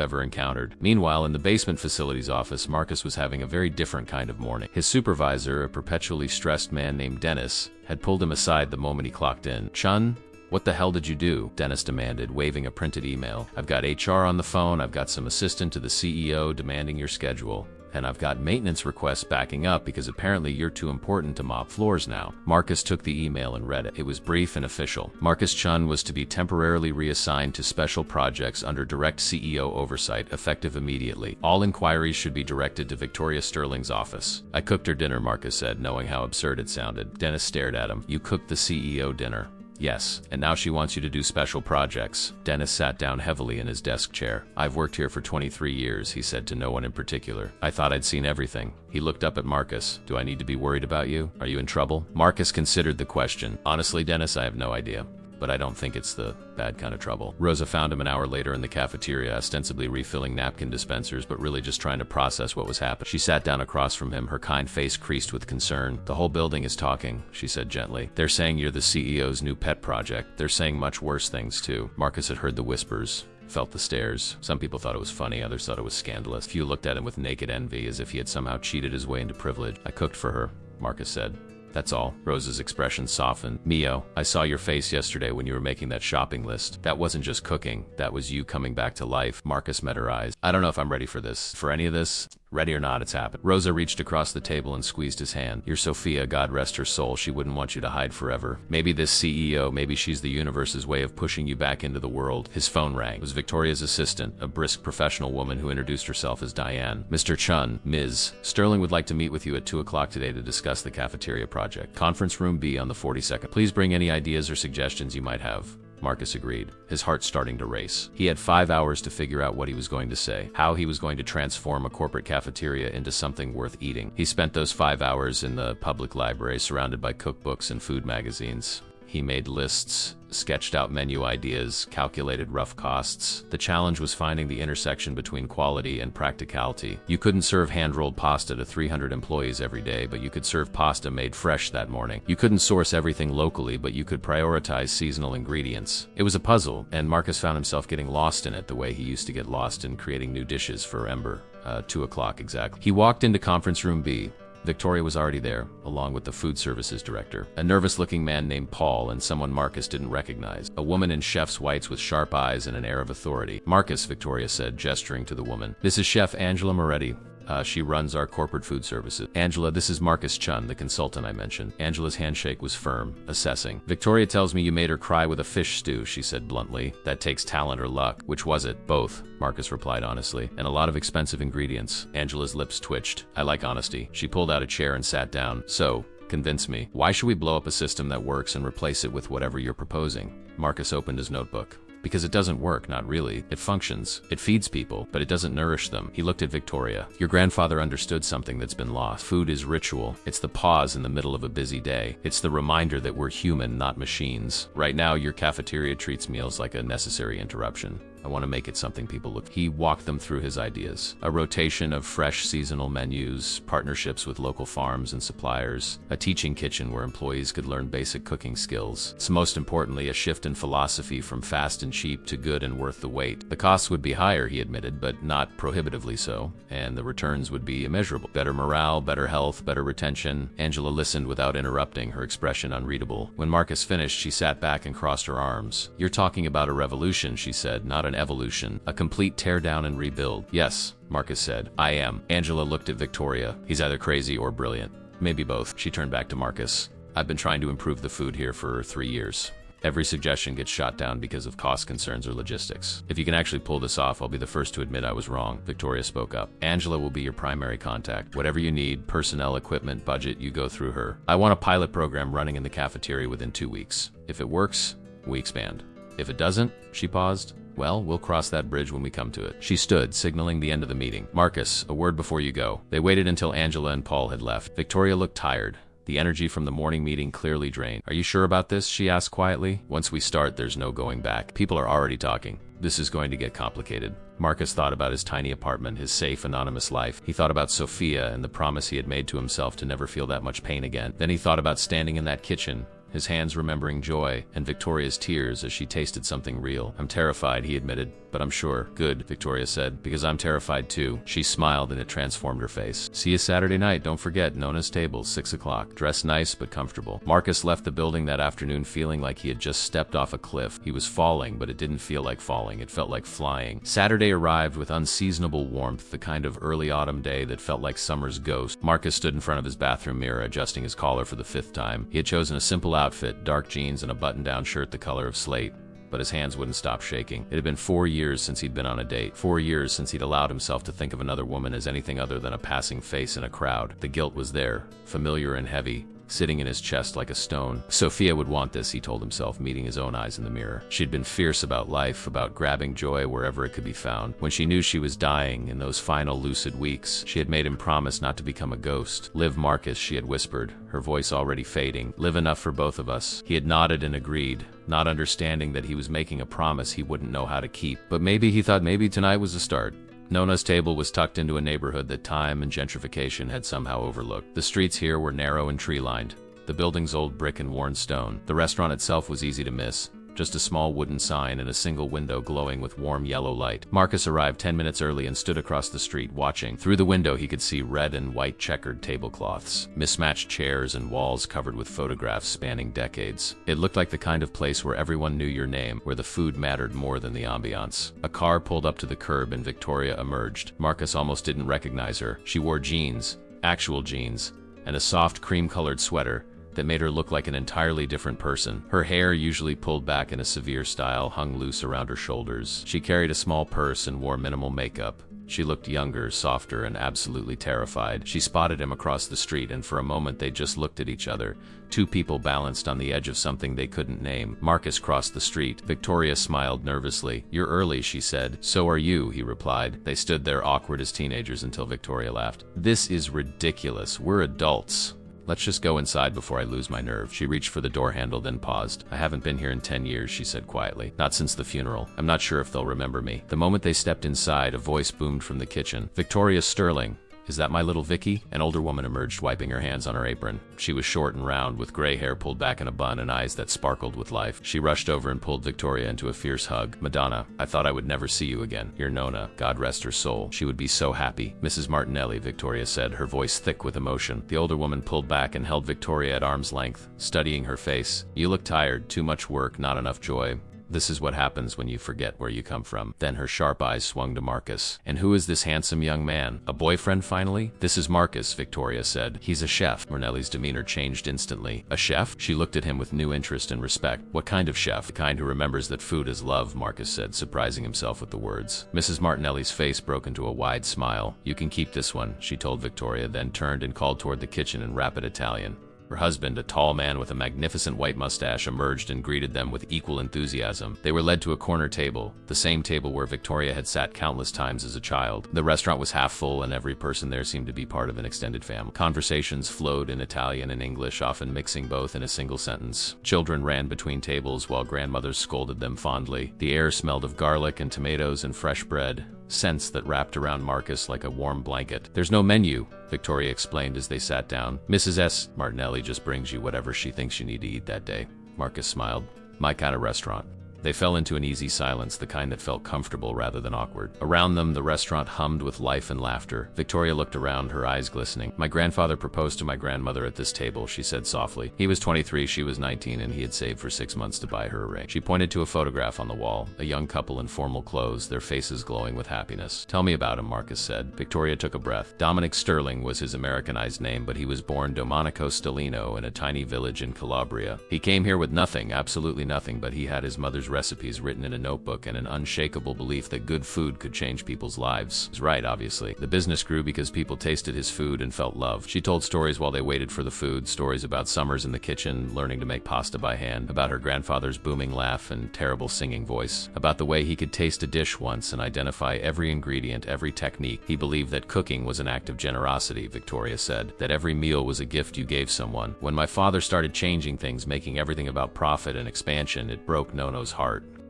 ever encountered. Meanwhile, in the basement facilities office, Marcus was having a very different kind of morning. His supervisor, a perpetually stressed man named Dennis, had pulled him aside the moment he clocked in. Chun, what the hell did you do? Dennis demanded, waving a printed email. I've got HR on the phone, I've got some assistant to the CEO demanding your schedule, and I've got maintenance requests backing up because apparently you're too important to mop floors now. Marcus took the email and read it. It was brief and official. Marcus Chun was to be temporarily reassigned to special projects under direct CEO oversight, effective immediately. All inquiries should be directed to Victoria Sterling's office. I cooked her dinner, Marcus said, knowing how absurd it sounded. Dennis stared at him. You cooked the CEO dinner? Yes, and now she wants you to do special projects. Dennis sat down heavily in his desk chair. I've worked here for 23 years, he said to no one in particular. I thought I'd seen everything. He looked up at Marcus. Do I need to be worried about you? Are you in trouble? Marcus considered the question. Honestly, Dennis, I have no idea, but I don't think it's the bad kind of trouble. Rosa found him an hour later in the cafeteria, ostensibly refilling napkin dispensers, but really just trying to process what was happening. She sat down across from him, her kind face creased with concern. The whole building is talking, she said gently. They're saying you're the CEO's new pet project. They're saying much worse things, too. Marcus had heard the whispers, felt the stares. Some people thought it was funny, others thought it was scandalous. Few looked at him with naked envy, as if he had somehow cheated his way into privilege. I cooked for her, Marcus said. That's all. Rosa's expression softened. Mio, I saw your face yesterday when you were making that shopping list. That wasn't just cooking. That was you coming back to life. Marcus met her eyes. I don't know if I'm ready for this. For any of this? Ready or not, it's happened. Rosa reached across the table and squeezed his hand. You're Sophia, God rest her soul. She wouldn't want you to hide forever. Maybe this CEO, maybe she's the universe's way of pushing you back into the world. His phone rang. It was Victoria's assistant, a brisk professional woman who introduced herself as Diane. Mr. Chun, Ms. Sterling would like to meet with you at 2 o'clock today to discuss the cafeteria project. Conference room B on the 42nd. Please bring any ideas or suggestions you might have. Marcus agreed, his heart starting to race. He had 5 hours to figure out what he was going to say, how he was going to transform a corporate cafeteria into something worth eating. He spent those 5 hours in the public library surrounded by cookbooks and food magazines. He made lists, sketched out menu ideas, calculated rough costs. The challenge was finding the intersection between quality and practicality. You couldn't serve hand-rolled pasta to 300 employees every day, but you could serve pasta made fresh that morning. You couldn't source everything locally, but you could prioritize seasonal ingredients. It was a puzzle, and Marcus found himself getting lost in it the way he used to get lost in creating new dishes for Ember. 2 o'clock exactly. He walked into conference room B. Victoria was already there, along with the food services director, a nervous-looking man named Paul, and someone Marcus didn't recognize, a woman in chef's whites with sharp eyes and an air of authority. Marcus, Victoria said, gesturing to the woman. This is Chef Angela Moretti. She runs our corporate food services. Angela, this is Marcus Chun, the consultant I mentioned. Angela's handshake was firm, assessing. Victoria tells me you made her cry with a fish stew, she said bluntly. That takes talent or luck. Which was it? Both, Marcus replied honestly. And a lot of expensive ingredients. Angela's lips twitched. I like honesty. She pulled out a chair and sat down. So, convince me. Why should we blow up a system that works and replace it with whatever you're proposing? Marcus opened his notebook. Because it doesn't work, not really. It functions. It feeds people, but it doesn't nourish them. He looked at Victoria. Your grandfather understood something that's been lost. Food is ritual. It's the pause in the middle of a busy day. It's the reminder that we're human, not machines. Right now, your cafeteria treats meals like a necessary interruption. I want to make it something people look. He walked them through his ideas. A rotation of fresh seasonal menus, partnerships with local farms and suppliers, a teaching kitchen where employees could learn basic cooking skills. So most importantly, a shift in philosophy from fast and cheap to good and worth the wait. The costs would be higher, he admitted, but not prohibitively so, and the returns would be immeasurable. Better morale, better health, better retention. Angela listened without interrupting, her expression unreadable. When Marcus finished, she sat back and crossed her arms. You're talking about a revolution, she said, not an evolution. A complete teardown and rebuild. Yes, Marcus said. I am. Angela looked at Victoria. He's either crazy or brilliant. Maybe both. She turned back to Marcus. I've been trying to improve the food here for 3 years. Every suggestion gets shot down because of cost concerns or logistics. If you can actually pull this off, I'll be the first to admit I was wrong. Victoria spoke up. Angela will be your primary contact. Whatever you need, personnel, equipment, budget, you go through her. I want a pilot program running in the cafeteria within 2 weeks. If it works, we expand. If it doesn't, she paused. Well, we'll cross that bridge when we come to it. She stood, signaling the end of the meeting. Marcus, a word before you go. They waited until Angela and Paul had left. Victoria looked tired. The energy from the morning meeting clearly drained. Are you sure about this? She asked quietly. Once we start, there's no going back. People are already talking. This is going to get complicated. Marcus thought about his tiny apartment, his safe, anonymous life. He thought about Sophia and the promise he had made to himself to never feel that much pain again. Then he thought about standing in that kitchen, his hands remembering joy, and Victoria's tears as she tasted something real. I'm terrified, he admitted, but I'm sure. Good, Victoria said, because I'm terrified too. She smiled and it transformed her face. See you Saturday night, don't forget, Nona's table, 6 o'clock. Dress nice but comfortable. Marcus left the building that afternoon feeling like he had just stepped off a cliff. He was falling, but it didn't feel like falling. It felt like flying. Saturday arrived with unseasonable warmth, the kind of early autumn day that felt like summer's ghost. Marcus stood in front of his bathroom mirror, adjusting his collar for the 5th time. He had chosen a simple outfit, dark jeans and a button-down shirt the color of slate, but his hands wouldn't stop shaking. It had been 4 years since he'd been on a date. 4 years since he'd allowed himself to think of another woman as anything other than a passing face in a crowd. The guilt was there, familiar and heavy, sitting in his chest like a stone. Sophia would want this, he told himself, meeting his own eyes in the mirror. She'd been fierce about life, about grabbing joy wherever it could be found. When she knew she was dying, in those final lucid weeks, she had made him promise not to become a ghost. Live, Marcus, she had whispered, her voice already fading. Live enough for both of us. He had nodded and agreed, not understanding that he was making a promise he wouldn't know how to keep. But maybe, he thought, maybe tonight was the start. Nona's table was tucked into a neighborhood that time and gentrification had somehow overlooked. The streets here were narrow and tree-lined, the buildings old brick and worn stone. The restaurant itself was easy to miss, just a small wooden sign and a single window glowing with warm yellow light. Marcus arrived 10 minutes early and stood across the street watching. Through the window he could see red and white checkered tablecloths, mismatched chairs and walls covered with photographs spanning decades. It looked like the kind of place where everyone knew your name, where the food mattered more than the ambiance. A car pulled up to the curb and Victoria emerged. Marcus almost didn't recognize her. She wore jeans, actual jeans, and a soft cream-colored sweater that made her look like an entirely different person. Her hair, usually pulled back in a severe style, hung loose around her shoulders. She carried a small purse and wore minimal makeup. She looked younger, softer, and absolutely terrified. She spotted him across the street, and for a moment they just looked at each other. Two people balanced on the edge of something they couldn't name. Marcus crossed the street. Victoria smiled nervously. You're early, she said. So are you, he replied. They stood there awkward as teenagers until Victoria laughed. This is ridiculous. We're adults. Let's just go inside before I lose my nerve. She reached for the door handle, then paused. I haven't been here in 10 years, she said quietly. Not since the funeral. I'm not sure if they'll remember me. The moment they stepped inside, a voice boomed from the kitchen. Victoria Sterling. Is that my little Vicky? An older woman emerged, wiping her hands on her apron. She was short and round, with gray hair pulled back in a bun and eyes that sparkled with life. She rushed over and pulled Victoria into a fierce hug. Madonna, I thought I would never see you again. You're Nona. God rest her soul. She would be so happy. Mrs. Martinelli, Victoria said, her voice thick with emotion. The older woman pulled back and held Victoria at arm's length, studying her face. You look tired. Too much work, not enough joy. This is what happens when you forget where you come from. Then her sharp eyes swung to Marcus. And who is this handsome young man? A boyfriend finally? This is Marcus, Victoria said. He's a chef. Martinelli's demeanor changed instantly. A chef? She looked at him with new interest and respect. What kind of chef? The kind who remembers that food is love, Marcus said, surprising himself with the words. Mrs. Martinelli's face broke into a wide smile. You can keep this one, she told Victoria, then turned and called toward the kitchen in rapid Italian. Her husband, a tall man with a magnificent white mustache, emerged and greeted them with equal enthusiasm. They were led to a corner table, the same table where Victoria had sat countless times as a child. The restaurant was half full, and every person there seemed to be part of an extended family. Conversations flowed in Italian and English, often mixing both in a single sentence. Children ran between tables while grandmothers scolded them fondly. The air smelled of garlic and tomatoes and fresh bread, scents that wrapped around Marcus like a warm blanket. "There's no menu," Victoria explained as they sat down. "Mrs. S. Martinelli just brings you whatever she thinks you need to eat that day." Marcus smiled. "My kind of restaurant." They fell into an easy silence, the kind that felt comfortable rather than awkward. Around them, the restaurant hummed with life and laughter. Victoria looked around, her eyes glistening. "My grandfather proposed to my grandmother at this table," she said softly. "He was 23, she was 19, and he had saved for 6 months to buy her a ring." She pointed to a photograph on the wall, a young couple in formal clothes, their faces glowing with happiness. "Tell me about him," Marcus said. Victoria took a breath. Dominic Sterling was his Americanized name, but he was born Domenico Stellino in a tiny village in Calabria. He came here with nothing, absolutely nothing, but he had his mother's recipes written in a notebook and an unshakable belief that good food could change people's lives. He was right, obviously. The business grew because people tasted his food and felt love. She told stories while they waited for the food, stories about summers in the kitchen, learning to make pasta by hand, about her grandfather's booming laugh and terrible singing voice, about the way he could taste a dish once and identify every ingredient, every technique. He believed that cooking was an act of generosity, Victoria said, that every meal was a gift you gave someone. "When my father started changing things, making everything about profit and expansion, it broke Nono's heart.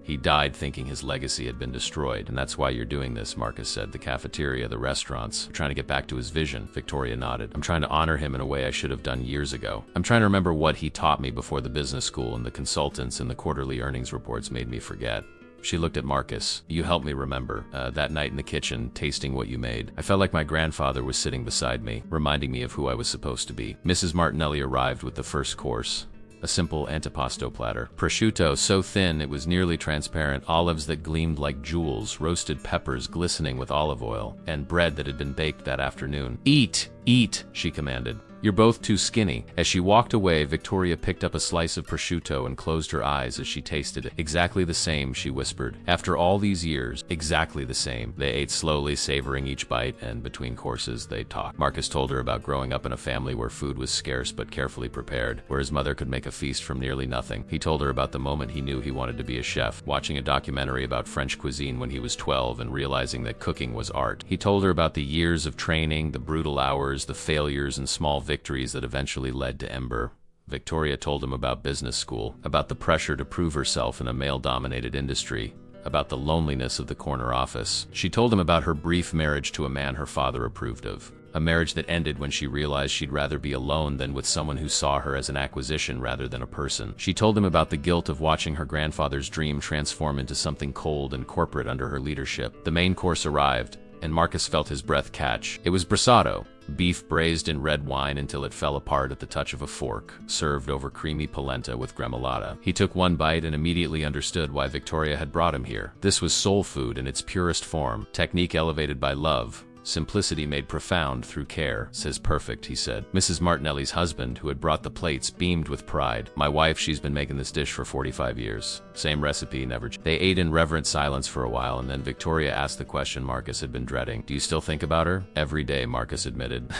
He died thinking his legacy had been destroyed, and that's why you're doing this," Marcus said. "The cafeteria, the restaurants, trying to get back to his vision." Victoria nodded. "I'm trying to honor him in a way I should have done years ago. I'm trying to remember what he taught me before the business school, and the consultants and the quarterly earnings reports made me forget." She looked at Marcus. "You helped me remember. That night in the kitchen, tasting what you made. I felt like my grandfather was sitting beside me, reminding me of who I was supposed to be." Mrs. Martinelli arrived with the first course. A simple antipasto platter. Prosciutto so thin it was nearly transparent, olives that gleamed like jewels, roasted peppers glistening with olive oil, and bread that had been baked that afternoon. "Eat! Eat!" she commanded. "You're both too skinny." As she walked away, Victoria picked up a slice of prosciutto and closed her eyes as she tasted it. "Exactly the same," she whispered. "After all these years, exactly the same." They ate slowly, savoring each bite, and between courses, they talked. Marcus told her about growing up in a family where food was scarce but carefully prepared, where his mother could make a feast from nearly nothing. He told her about the moment he knew he wanted to be a chef, watching a documentary about French cuisine when he was 12 and realizing that cooking was art. He told her about the years of training, the brutal hours, the failures and small victories that eventually led to Ember. Victoria told him about business school, about the pressure to prove herself in a male-dominated industry, about the loneliness of the corner office. She told him about her brief marriage to a man her father approved of, a marriage that ended when she realized she'd rather be alone than with someone who saw her as an acquisition rather than a person. She told him about the guilt of watching her grandfather's dream transform into something cold and corporate under her leadership. The main course arrived, and Marcus felt his breath catch. It was brasado, beef braised in red wine until it fell apart at the touch of a fork, served over creamy polenta with gremolata. He took one bite and immediately understood why Victoria had brought him here. This was soul food in its purest form, technique elevated by love, simplicity made profound through care. "Says perfect," he said. Mrs. Martinelli's husband, who had brought the plates, beamed with pride. "My wife, she's been making this dish for 45 years. Same recipe, never." They ate in reverent silence for a while, and then Victoria asked the question Marcus had been dreading. "Do you still think about her?" "Every day," Marcus admitted.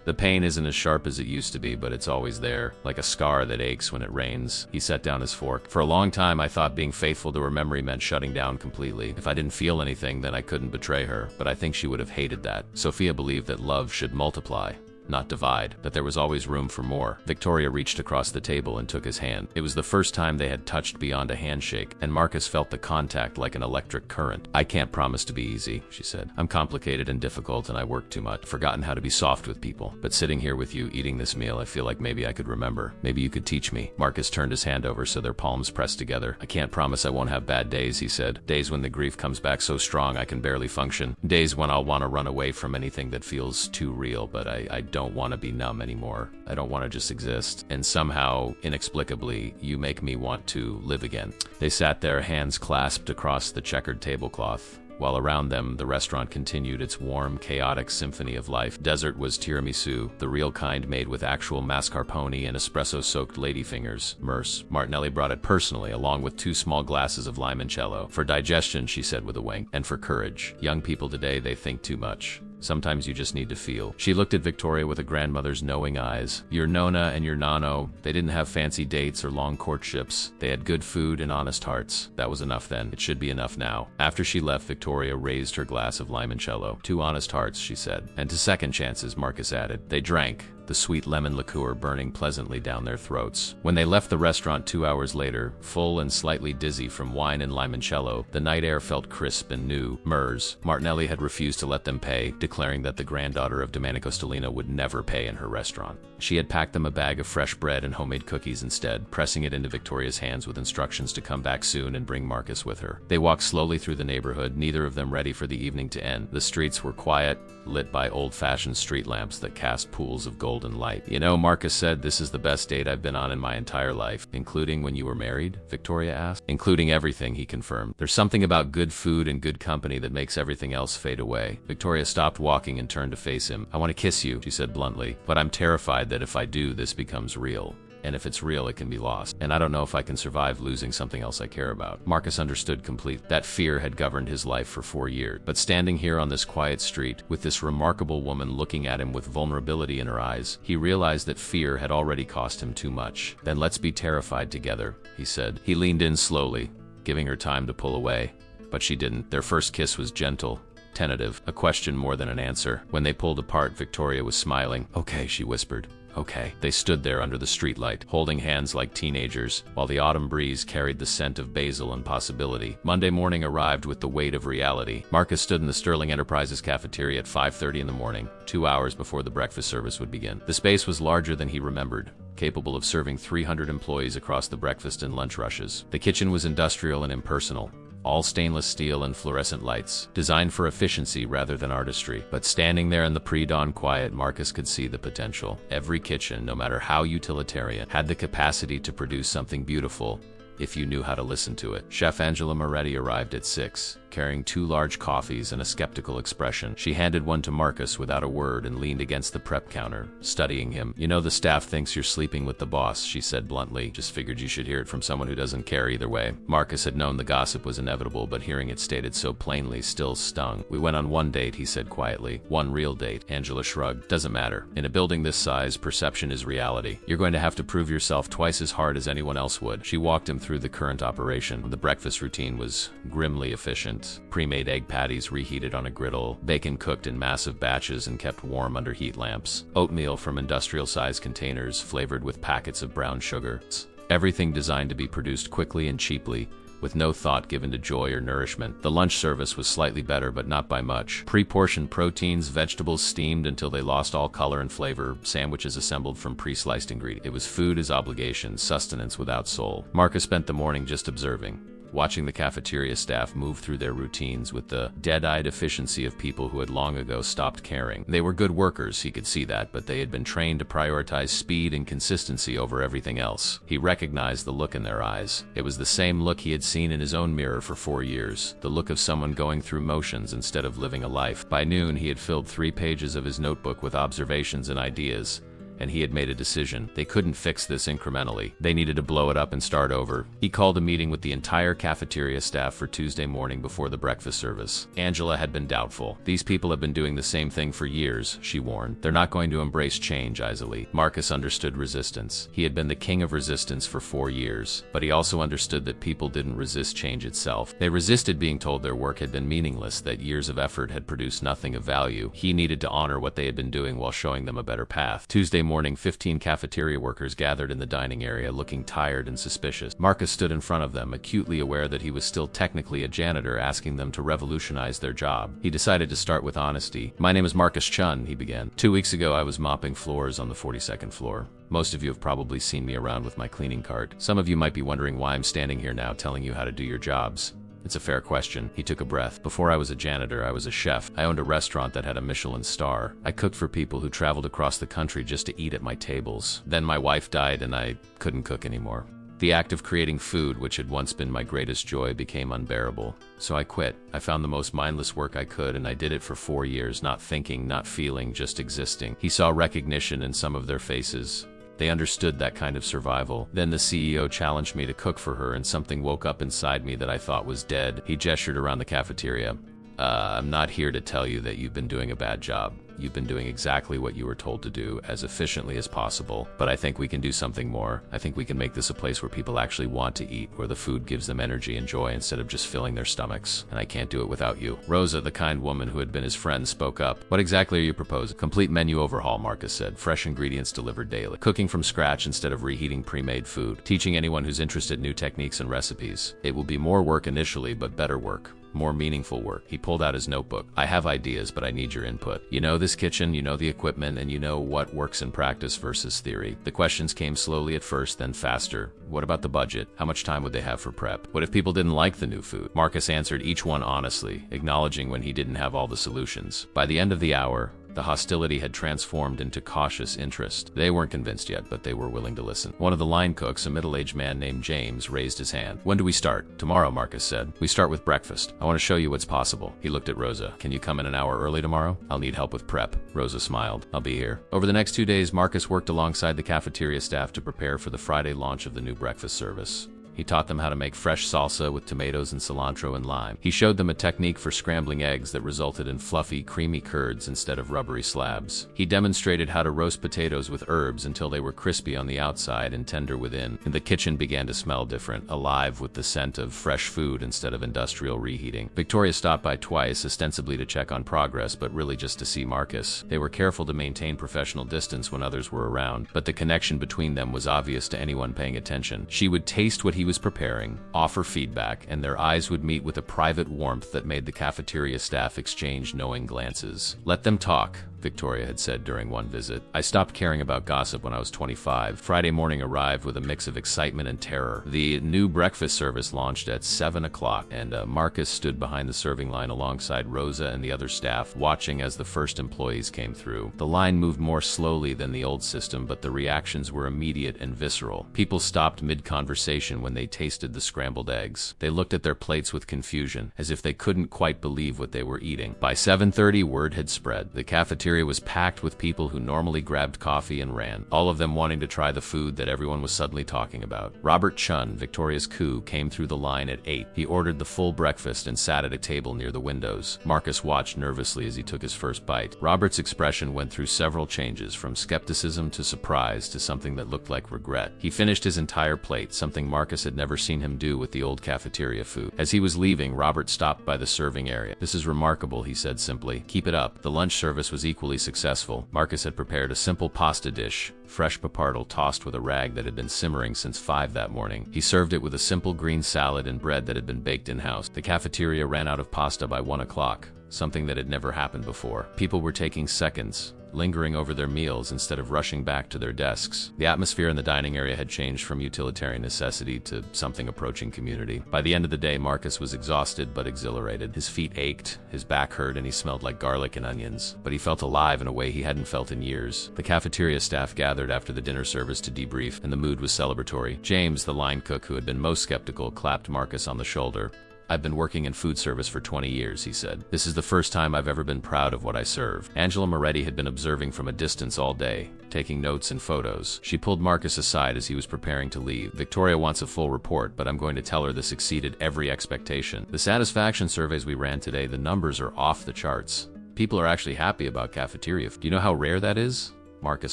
"The pain isn't as sharp as it used to be, but it's always there, like a scar that aches when it rains." He set down his fork. "For a long time, I thought being faithful to her memory meant shutting down completely. If I didn't feel anything, then I couldn't betray her. But I think she would have hated that." Sophia believed that love should multiply, not divide, that there was always room for more. Victoria reached across the table and took his hand. It was the first time they had touched beyond a handshake, and Marcus felt the contact like an electric current. "I can't promise to be easy," she said. "I'm complicated and difficult, and I work too much. I've forgotten how to be soft with people. But sitting here with you, eating this meal, I feel like maybe I could remember. Maybe you could teach me." Marcus turned his hand over so their palms pressed together. "I can't promise I won't have bad days," he said. "Days when the grief comes back so strong I can barely function. Days when I'll want to run away from anything that feels too real, but I don't want to be numb anymore. I don't want to just exist. And somehow, inexplicably, you make me want to live again." They sat there, hands clasped across the checkered tablecloth, while around them the restaurant continued its warm, chaotic symphony of life. Dessert was tiramisu, the real kind made with actual mascarpone and espresso-soaked ladyfingers. Merce Martinelli brought it personally, along with 2 small glasses of limoncello. "For digestion," she said with a wink, "and for courage. Young people today, they think too much. Sometimes you just need to feel. She looked at Victoria with a grandmother's knowing eyes. Your Nona and your Nano, they didn't have fancy dates or long courtships. They had good food and honest hearts. That was enough then. It should be enough now. After she left, Victoria raised her glass of limoncello. 2 honest hearts, she said. And to second chances, Marcus added. They drank, the sweet lemon liqueur burning pleasantly down their throats. When they left the restaurant 2 hours later, full and slightly dizzy from wine and limoncello, the night air felt crisp and new. Mers, Martinelli had refused to let them pay, declaring that the granddaughter of Domenico Stellina would never pay in her restaurant. She had packed them a bag of fresh bread and homemade cookies instead, pressing it into Victoria's hands with instructions to come back soon and bring Marcus with her. They walked slowly through the neighborhood, neither of them ready for the evening to end. The streets were quiet, lit by old-fashioned street lamps that cast pools of golden light. You know, Marcus said, this is the best date I've been on in my entire life. Including when you were married? Victoria asked. Including everything, he confirmed. There's something about good food and good company that makes everything else fade away. Victoria stopped walking and turned to face him. I want to kiss you, she said bluntly, but I'm terrified that if I do, this becomes real. And if it's real, it can be lost. And I don't know if I can survive losing something else I care about. Marcus understood completely. That fear had governed his life for 4 years. But standing here on this quiet street, with this remarkable woman looking at him with vulnerability in her eyes, he realized that fear had already cost him too much. Then let's be terrified together, he said. He leaned in slowly, giving her time to pull away. But she didn't. Their first kiss was gentle, tentative, a question more than an answer. When they pulled apart, Victoria was smiling. Okay, she whispered. Okay. They stood there under the streetlight, holding hands like teenagers, while the autumn breeze carried the scent of basil and possibility. Monday morning arrived with the weight of reality. Marcus stood in the Sterling Enterprises cafeteria at 5:30 in the morning, 2 hours before the breakfast service would begin. The space was larger than he remembered, capable of serving 300 employees across the breakfast and lunch rushes. The kitchen was industrial and impersonal. All stainless steel and fluorescent lights, designed for efficiency rather than artistry. But standing there in the pre-dawn quiet, Marcus could see the potential. Every kitchen, no matter how utilitarian, had the capacity to produce something beautiful, if you knew how to listen to it. Chef Angela Moretti arrived at 6, carrying 2 large coffees and a skeptical expression. She handed one to Marcus without a word and leaned against the prep counter, studying him. You know, the staff thinks you're sleeping with the boss, she said bluntly. Just figured you should hear it from someone who doesn't care either way. Marcus had known the gossip was inevitable, but hearing it stated so plainly still stung. We went on 1 date, he said quietly. 1 real date. Angela shrugged. Doesn't matter. In a building this size, perception is reality. You're going to have to prove yourself twice as hard as anyone else would. She walked him through the current operation. The breakfast routine was grimly efficient. Pre-made egg patties reheated on a griddle, bacon cooked in massive batches and kept warm under heat lamps, oatmeal from industrial-sized containers flavored with packets of brown sugar. Everything designed to be produced quickly and cheaply, with no thought given to joy or nourishment. The lunch service was slightly better, but not by much. Pre-portioned proteins, vegetables steamed until they lost all color and flavor, sandwiches assembled from pre-sliced ingredients. It was food as obligation, sustenance without soul. Marcus spent the morning just observing, watching the cafeteria staff move through their routines with the dead-eyed efficiency of people who had long ago stopped caring. They were good workers, he could see that, but they had been trained to prioritize speed and consistency over everything else. He recognized the look in their eyes. It was the same look he had seen in his own mirror for 4 years, the look of someone going through motions instead of living a life. By noon, he had filled 3 pages of his notebook with observations and ideas, and he had made a decision. They couldn't fix this incrementally. They needed to blow it up and start over. He called a meeting with the entire cafeteria staff for Tuesday morning before the breakfast service. Angela had been doubtful. These people have been doing the same thing for years, she warned. They're not going to embrace change easily. Marcus understood resistance. He had been the king of resistance for 4 years, but he also understood that people didn't resist change itself. They resisted being told their work had been meaningless, that years of effort had produced nothing of value. He needed to honor what they had been doing while showing them a better path. Tuesday morning, 15 cafeteria workers gathered in the dining area, looking tired and suspicious. Marcus stood in front of them, acutely aware that he was still technically a janitor, asking them to revolutionize their job. He decided to start with honesty. My name is Marcus Chun, he began. 2 weeks ago, I was mopping floors on the 42nd floor. Most of you have probably seen me around with my cleaning cart. Some of you might be wondering why I'm standing here now telling you how to do your jobs. It's a fair question. He took a breath. Before I was a janitor, I was a chef. I owned a restaurant that had a Michelin star. I cooked for people who traveled across the country just to eat at my tables. Then my wife died and I couldn't cook anymore. The act of creating food, which had once been my greatest joy, became unbearable. So I quit. I found the most mindless work I could, and I did it for 4 years, not thinking, not feeling, just existing. He saw recognition in some of their faces. They understood that kind of survival. Then the CEO challenged me to cook for her, and something woke up inside me that I thought was dead. He gestured around the cafeteria. I'm not here to tell you that you've been doing a bad job. You've been doing exactly what you were told to do as efficiently as possible, but I think we can do something more. I think we can make this a place where people actually want to eat, where the food gives them energy and joy instead of just filling their stomachs, and I can't do it without you. Rosa, the kind woman who had been his friend, spoke up. What exactly are you proposing? Complete menu overhaul, Marcus said. Fresh ingredients delivered daily. Cooking from scratch instead of reheating pre-made food. Teaching anyone who's interested new techniques and recipes. It will be more work initially, but better work. More meaningful work. He pulled out his notebook. I have ideas, but I need your input. You know this kitchen, you know the equipment, and you know what works in practice versus theory. The questions came slowly at first, then faster. What about the budget? How much time would they have for prep? What if people didn't like the new food? Marcus answered each one honestly, acknowledging when he didn't have all the solutions. By the end of the hour, the hostility had transformed into cautious interest. They weren't convinced yet, but they were willing to listen. One of the line cooks, a middle-aged man named James, raised his hand. When do we start? Tomorrow, Marcus said. We start with breakfast. I want to show you what's possible. He looked at Rosa. Can you come in an hour early tomorrow? I'll need help with prep. Rosa smiled. I'll be here. Over the next 2 days, Marcus worked alongside the cafeteria staff to prepare for the Friday launch of the new breakfast service. He taught them how to make fresh salsa with tomatoes and cilantro and lime. He showed them a technique for scrambling eggs that resulted in fluffy, creamy curds instead of rubbery slabs. He demonstrated how to roast potatoes with herbs until they were crispy on the outside and tender within. And the kitchen began to smell different, alive with the scent of fresh food instead of industrial reheating. Victoria stopped by twice, ostensibly to check on progress, but really just to see Marcus. They were careful to maintain professional distance when others were around, but the connection between them was obvious to anyone paying attention. She would taste what he was preparing, offer feedback, and their eyes would meet with a private warmth that made the cafeteria staff exchange knowing glances. Let them talk, Victoria had said during one visit. I stopped caring about gossip when I was 25. Friday morning arrived with a mix of excitement and terror. The new breakfast service launched at 7 o'clock, and Marcus stood behind the serving line alongside Rosa and the other staff, watching as the first employees came through. The line moved more slowly than the old system, but the reactions were immediate and visceral. People stopped mid-conversation when they tasted the scrambled eggs. They looked at their plates with confusion, as if they couldn't quite believe what they were eating. By 7:30, word had spread. The cafeteria was packed with people who normally grabbed coffee and ran, all of them wanting to try the food that everyone was suddenly talking about. Robert Chun, Victoria's coup, came through the line at 8. He ordered the full breakfast and sat at a table near the windows. Marcus watched nervously as he took his first bite. Robert's expression went through several changes, from skepticism to surprise to something that looked like regret. He finished his entire plate, something Marcus had never seen him do with the old cafeteria food. As he was leaving, Robert stopped by the serving area. This is remarkable, he said simply. Keep it up. The lunch service was equally successful. Marcus had prepared a simple pasta dish, fresh pappardelle tossed with a rag that had been simmering since 5 that morning. He served it with a simple green salad and bread that had been baked in-house. The cafeteria ran out of pasta by 1 o'clock, something that had never happened before. People were taking seconds, lingering over their meals instead of rushing back to their desks. The atmosphere in the dining area had changed from utilitarian necessity to something approaching community. By the end of the day, Marcus was exhausted but exhilarated. His feet ached, his back hurt, and he smelled like garlic and onions. But he felt alive in a way he hadn't felt in years. The cafeteria staff gathered after the dinner service to debrief, and the mood was celebratory. James, the line cook who had been most skeptical, clapped Marcus on the shoulder. I've been working in food service for 20 years, he said. This is the first time I've ever been proud of what I serve. Angela Moretti had been observing from a distance all day, taking notes and photos. She pulled Marcus aside as he was preparing to leave. Victoria wants a full report, but I'm going to tell her this exceeded every expectation. The satisfaction surveys we ran today, the numbers are off the charts. People are actually happy about cafeteria. Do you know how rare that is? Marcus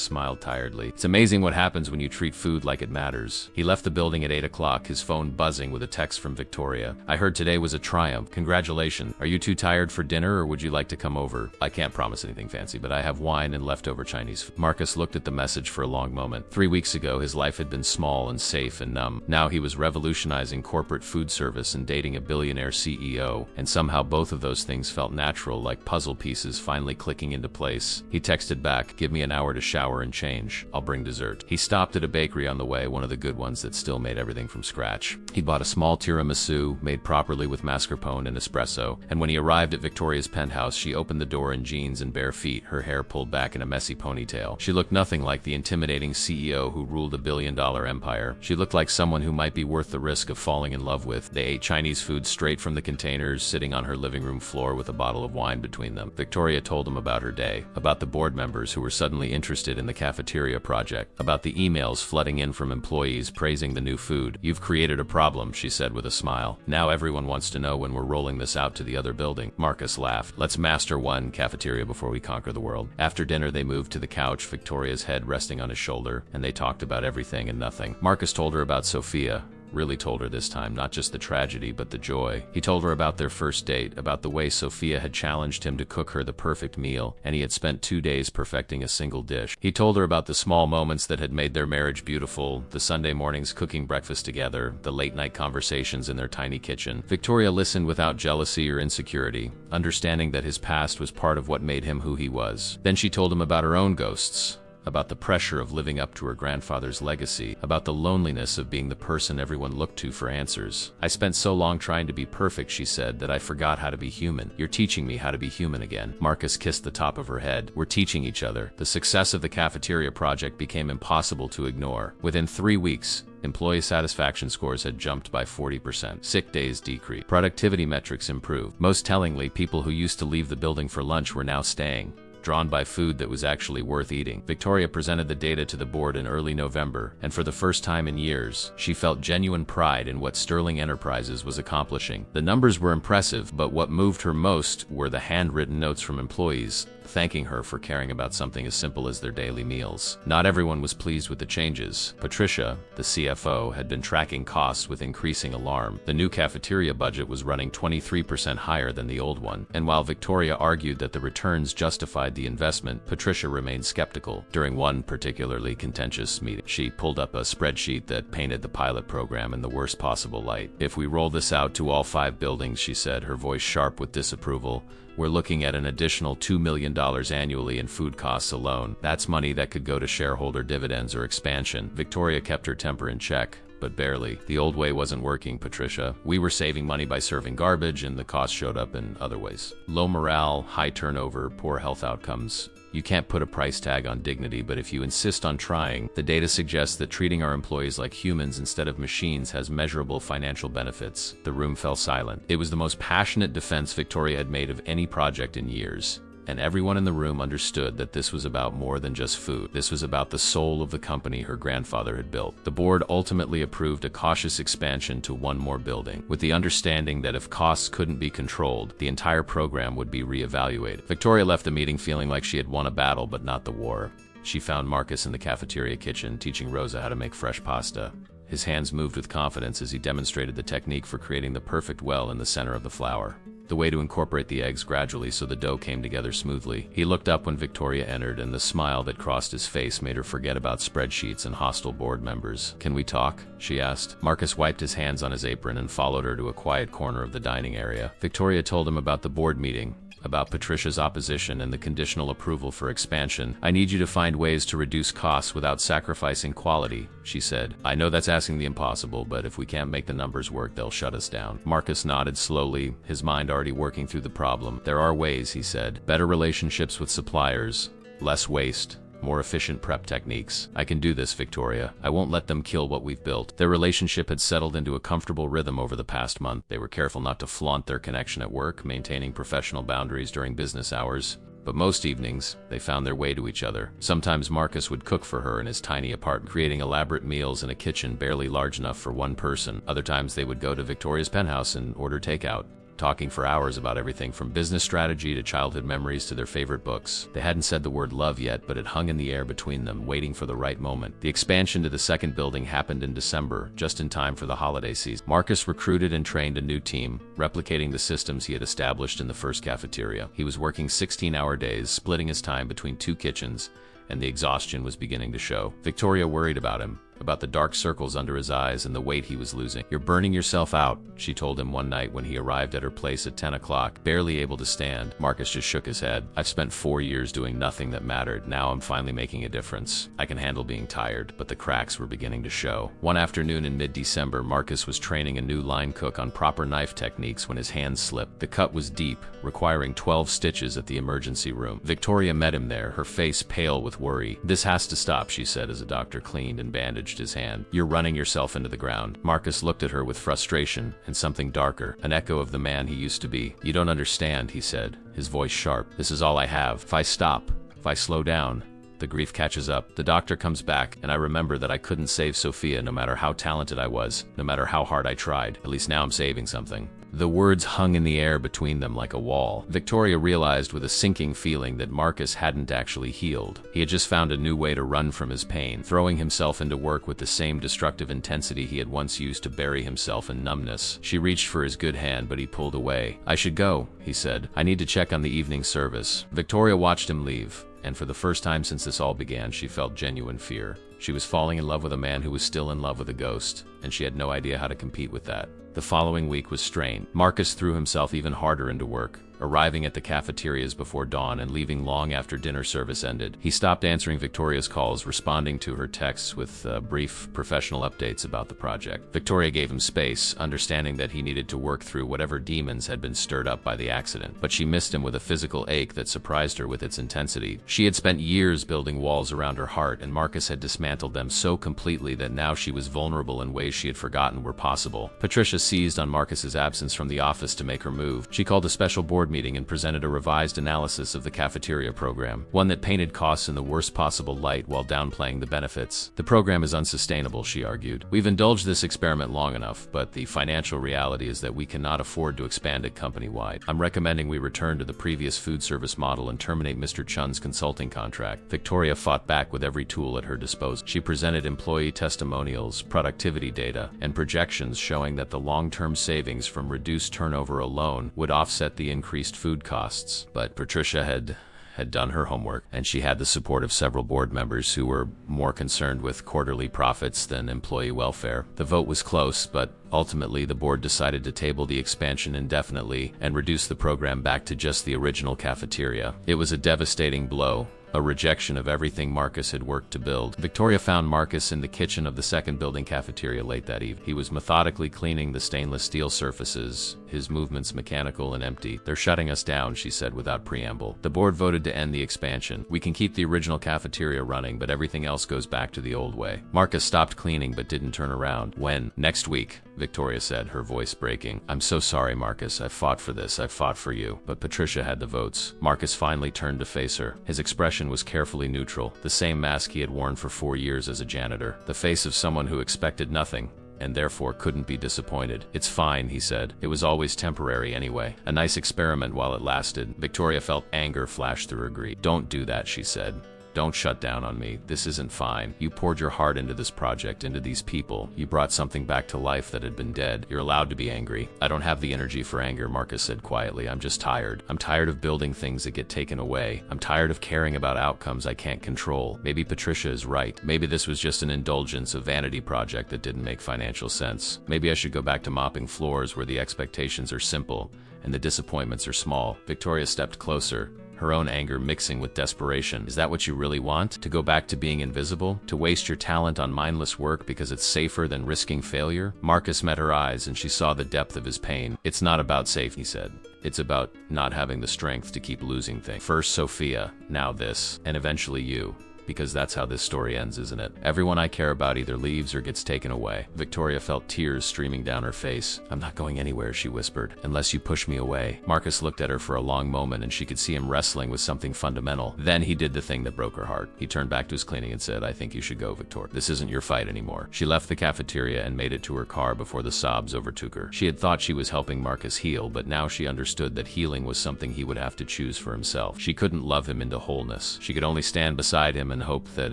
smiled tiredly. It's amazing what happens when you treat food like it matters. He left the building at 8 o'clock, his phone buzzing with a text from Victoria. I heard today was a triumph. Congratulations. Are you too tired for dinner or would you like to come over? I can't promise anything fancy, but I have wine and leftover Chinese food. Marcus looked at the message for a long moment. 3 weeks ago, his life had been small and safe and numb. Now he was revolutionizing corporate food service and dating a billionaire CEO, and somehow both of those things felt natural, like puzzle pieces finally clicking into place. He texted back, give me an hour to shower and change. I'll bring dessert. He stopped at a bakery on the way, one of the good ones that still made everything from scratch. He bought a small tiramisu, made properly with mascarpone and espresso, and when he arrived at Victoria's penthouse, she opened the door in jeans and bare feet, her hair pulled back in a messy ponytail. She looked nothing like the intimidating CEO who ruled a billion-dollar empire. She looked like someone who might be worth the risk of falling in love with. They ate Chinese food straight from the containers, sitting on her living room floor with a bottle of wine between them. Victoria told him about her day, about the board members who were suddenly interested interested in the cafeteria project, about the emails flooding in from employees praising the new food. You've created a problem, she said with a smile. Now everyone wants to know when we're rolling this out to the other building. Marcus laughed. Let's master one cafeteria before we conquer the world. After dinner, they moved to the couch, Victoria's head resting on his shoulder, and they talked about everything and nothing. Marcus told her about Sophia. Really told her this time, not just the tragedy, but the joy. He told her about their first date, about the way Sophia had challenged him to cook her the perfect meal, and he had spent 2 days perfecting a single dish. He told her about the small moments that had made their marriage beautiful, the Sunday mornings cooking breakfast together, the late-night conversations in their tiny kitchen. Victoria listened without jealousy or insecurity, understanding that his past was part of what made him who he was. Then she told him about her own ghosts, about the pressure of living up to her grandfather's legacy, about the loneliness of being the person everyone looked to for answers. I spent so long trying to be perfect, she said, that I forgot how to be human. You're teaching me how to be human again. Marcus kissed the top of her head. We're teaching each other. The success of the cafeteria project became impossible to ignore. Within 3 weeks, employee satisfaction scores had jumped by 40%. Sick days decreased. Productivity metrics improved. Most tellingly, people who used to leave the building for lunch were now staying, drawn by food that was actually worth eating. Victoria presented the data to the board in early November, and for the first time in years, she felt genuine pride in what Sterling Enterprises was accomplishing. The numbers were impressive, but what moved her most were the handwritten notes from employees, thanking her for caring about something as simple as their daily meals. Not everyone was pleased with the changes. Patricia, the CFO, had been tracking costs with increasing alarm. The new cafeteria budget was running 23% higher than the old one, and while Victoria argued that the returns justified the investment, Patricia remained skeptical. During one particularly contentious meeting, she pulled up a spreadsheet that painted the pilot program in the worst possible light. If we roll this out to all 5 buildings, she said, her voice sharp with disapproval, we're looking at an additional $2 million annually in food costs alone. That's money that could go to shareholder dividends or expansion. Victoria kept her temper in check, but barely. The old way wasn't working, Patricia. We were saving money by serving garbage, and the cost showed up in other ways. Low morale, high turnover, poor health outcomes. You can't put a price tag on dignity, but if you insist on trying, the data suggests that treating our employees like humans instead of machines has measurable financial benefits. The room fell silent. It was the most passionate defense Victoria had made of any project in years, and everyone in the room understood that this was about more than just food. This was about the soul of the company her grandfather had built. The board ultimately approved a cautious expansion to 1 more building, with the understanding that if costs couldn't be controlled, the entire program would be reevaluated. Victoria left the meeting feeling like she had won a battle but not the war. She found Marcus in the cafeteria kitchen, teaching Rosa how to make fresh pasta. His hands moved with confidence as he demonstrated the technique for creating the perfect well in the center of the flour, the way to incorporate the eggs gradually so the dough came together smoothly. He looked up when Victoria entered, and the smile that crossed his face made her forget about spreadsheets and hostile board members. Can we talk? She asked. Marcus wiped his hands on his apron and followed her to a quiet corner of the dining area. Victoria told him about the board meeting, about Patricia's opposition and the conditional approval for expansion. I need you to find ways to reduce costs without sacrificing quality, she said. I know that's asking the impossible, but if we can't make the numbers work, they'll shut us down. Marcus nodded slowly, his mind already working through the problem. There are ways, he said. Better relationships with suppliers, less waste, more efficient prep techniques. I can do this, Victoria. I won't let them kill what we've built. Their relationship had settled into a comfortable rhythm over the past month. They were careful not to flaunt their connection at work, maintaining professional boundaries during business hours. But most evenings, they found their way to each other. Sometimes Marcus would cook for her in his tiny apartment, creating elaborate meals in a kitchen barely large enough for 1 person. Other times they would go to Victoria's penthouse and order takeout, talking for hours about everything from business strategy to childhood memories to their favorite books. They hadn't said the word love yet, but it hung in the air between them, waiting for the right moment. The expansion to the 2nd building happened in December, just in time for the holiday season. Marcus recruited and trained a new team, replicating the systems he had established in the first cafeteria. He was working 16-hour days, splitting his time between 2 kitchens, and the exhaustion was beginning to show. Victoria worried about him, about the dark circles under his eyes and the weight he was losing. You're burning yourself out, she told him one night when he arrived at her place at 10 o'clock, barely able to stand. Marcus just shook his head. I've spent 4 years doing nothing that mattered. Now I'm finally making a difference. I can handle being tired, but the cracks were beginning to show. One afternoon in mid-December, Marcus was training a new line cook on proper knife techniques when his hand slipped. The cut was deep, requiring 12 stitches at the emergency room. Victoria met him there, her face pale with worry. This has to stop, she said as a doctor cleaned and bandaged his hand. You're running yourself into the ground. Marcus looked at her with frustration and something darker, an echo of the man he used to be. You don't understand, he said, his voice sharp. This is all I have. If I stop, if I slow down, The grief catches up. The doctor comes back, and I remember that I couldn't save Sophia no matter how talented I was, no matter how hard I tried. At least now I'm saving something. The words hung in the air between them like a wall. Victoria realized with a sinking feeling that Marcus hadn't actually healed. He had just found a new way to run from his pain, throwing himself into work with the same destructive intensity he had once used to bury himself in numbness. She reached for his good hand, but he pulled away. "I should go," he said. "I need to check on the evening service." Victoria watched him leave, and for the first time since this all began, she felt genuine fear. She was falling in love with a man who was still in love with a ghost, and she had no idea how to compete with that. The following week was strained. Marcus threw himself even harder into work, arriving at the cafeterias before dawn and leaving long after dinner service ended. He stopped answering Victoria's calls, responding to her texts with brief professional updates about the project. Victoria gave him space, understanding that he needed to work through whatever demons had been stirred up by the accident. But she missed him with a physical ache that surprised her with its intensity. She had spent years building walls around her heart, and Marcus had dismantled them so completely that now she was vulnerable in ways she had forgotten were possible. Patricia seized on Marcus's absence from the office to make her move. She called a special board meeting and presented a revised analysis of the cafeteria program, one that painted costs in the worst possible light while downplaying the benefits. "The program is unsustainable," she argued. "We've indulged this experiment long enough, but the financial reality is that we cannot afford to expand it company-wide. I'm recommending we return to the previous food service model and terminate Mr. Chun's consulting contract." Victoria fought back with every tool at her disposal. She presented employee testimonials, productivity data, and projections showing that the long-term savings from reduced turnover alone would offset the increased food costs. But Patricia had done her homework, and she had the support of several board members who were more concerned with quarterly profits than employee welfare. The vote was close, but ultimately the board decided to table the expansion indefinitely and reduce the program back to just the original cafeteria. It was a devastating blow, a rejection of everything Marcus had worked to build. Victoria found Marcus in the kitchen of the second building cafeteria late that evening. He was methodically cleaning the stainless steel surfaces, his movements mechanical and empty. "They're shutting us down," she said without preamble. "The board voted to end the expansion. We can keep the original cafeteria running, but everything else goes back to the old way." Marcus stopped cleaning but didn't turn around. "When?" "Next week," Victoria said, her voice breaking. "I'm so sorry, Marcus. I fought for this. I fought for you." But Patricia had the votes. Marcus finally turned to face her. His expression was carefully neutral, the same mask he had worn for 4 years as a janitor, the face of someone who expected nothing and therefore couldn't be disappointed. "It's fine," he said. "It was always temporary anyway. A nice experiment while it lasted." Victoria felt anger flash through her grief. "Don't do that," she said. "Don't shut down on me. This isn't fine. You poured your heart into this project, into these people. You brought something back to life that had been dead. You're allowed to be angry." "I don't have the energy for anger," Marcus said quietly. "I'm just tired. I'm tired of building things that get taken away. I'm tired of caring about outcomes I can't control." Maybe Patricia is right. Maybe this was just an indulgence, a vanity project that didn't make financial sense. Maybe I should go back to mopping floors where the expectations are simple and the disappointments are small. Victoria stepped closer, her own anger mixing with desperation. "Is that what you really want? To go back to being invisible? To waste your talent on mindless work because it's safer than risking failure?" Marcus met her eyes and she saw the depth of his pain. "It's not about safety," he said. "It's about not having the strength to keep losing things. First Sophia, now this, and eventually you. Because that's how this story ends, isn't it? Everyone I care about either leaves or gets taken away." Victoria felt tears streaming down her face. "I'm not going anywhere," she whispered, "unless you push me away." Marcus looked at her for a long moment and she could see him wrestling with something fundamental. Then he did the thing that broke her heart. He turned back to his cleaning and said, "I think you should go, Victoria. This isn't your fight anymore." She left the cafeteria and made it to her car before the sobs overtook her. She had thought she was helping Marcus heal, but now she understood that healing was something he would have to choose for himself. She couldn't love him into wholeness. She could only stand beside him and hope that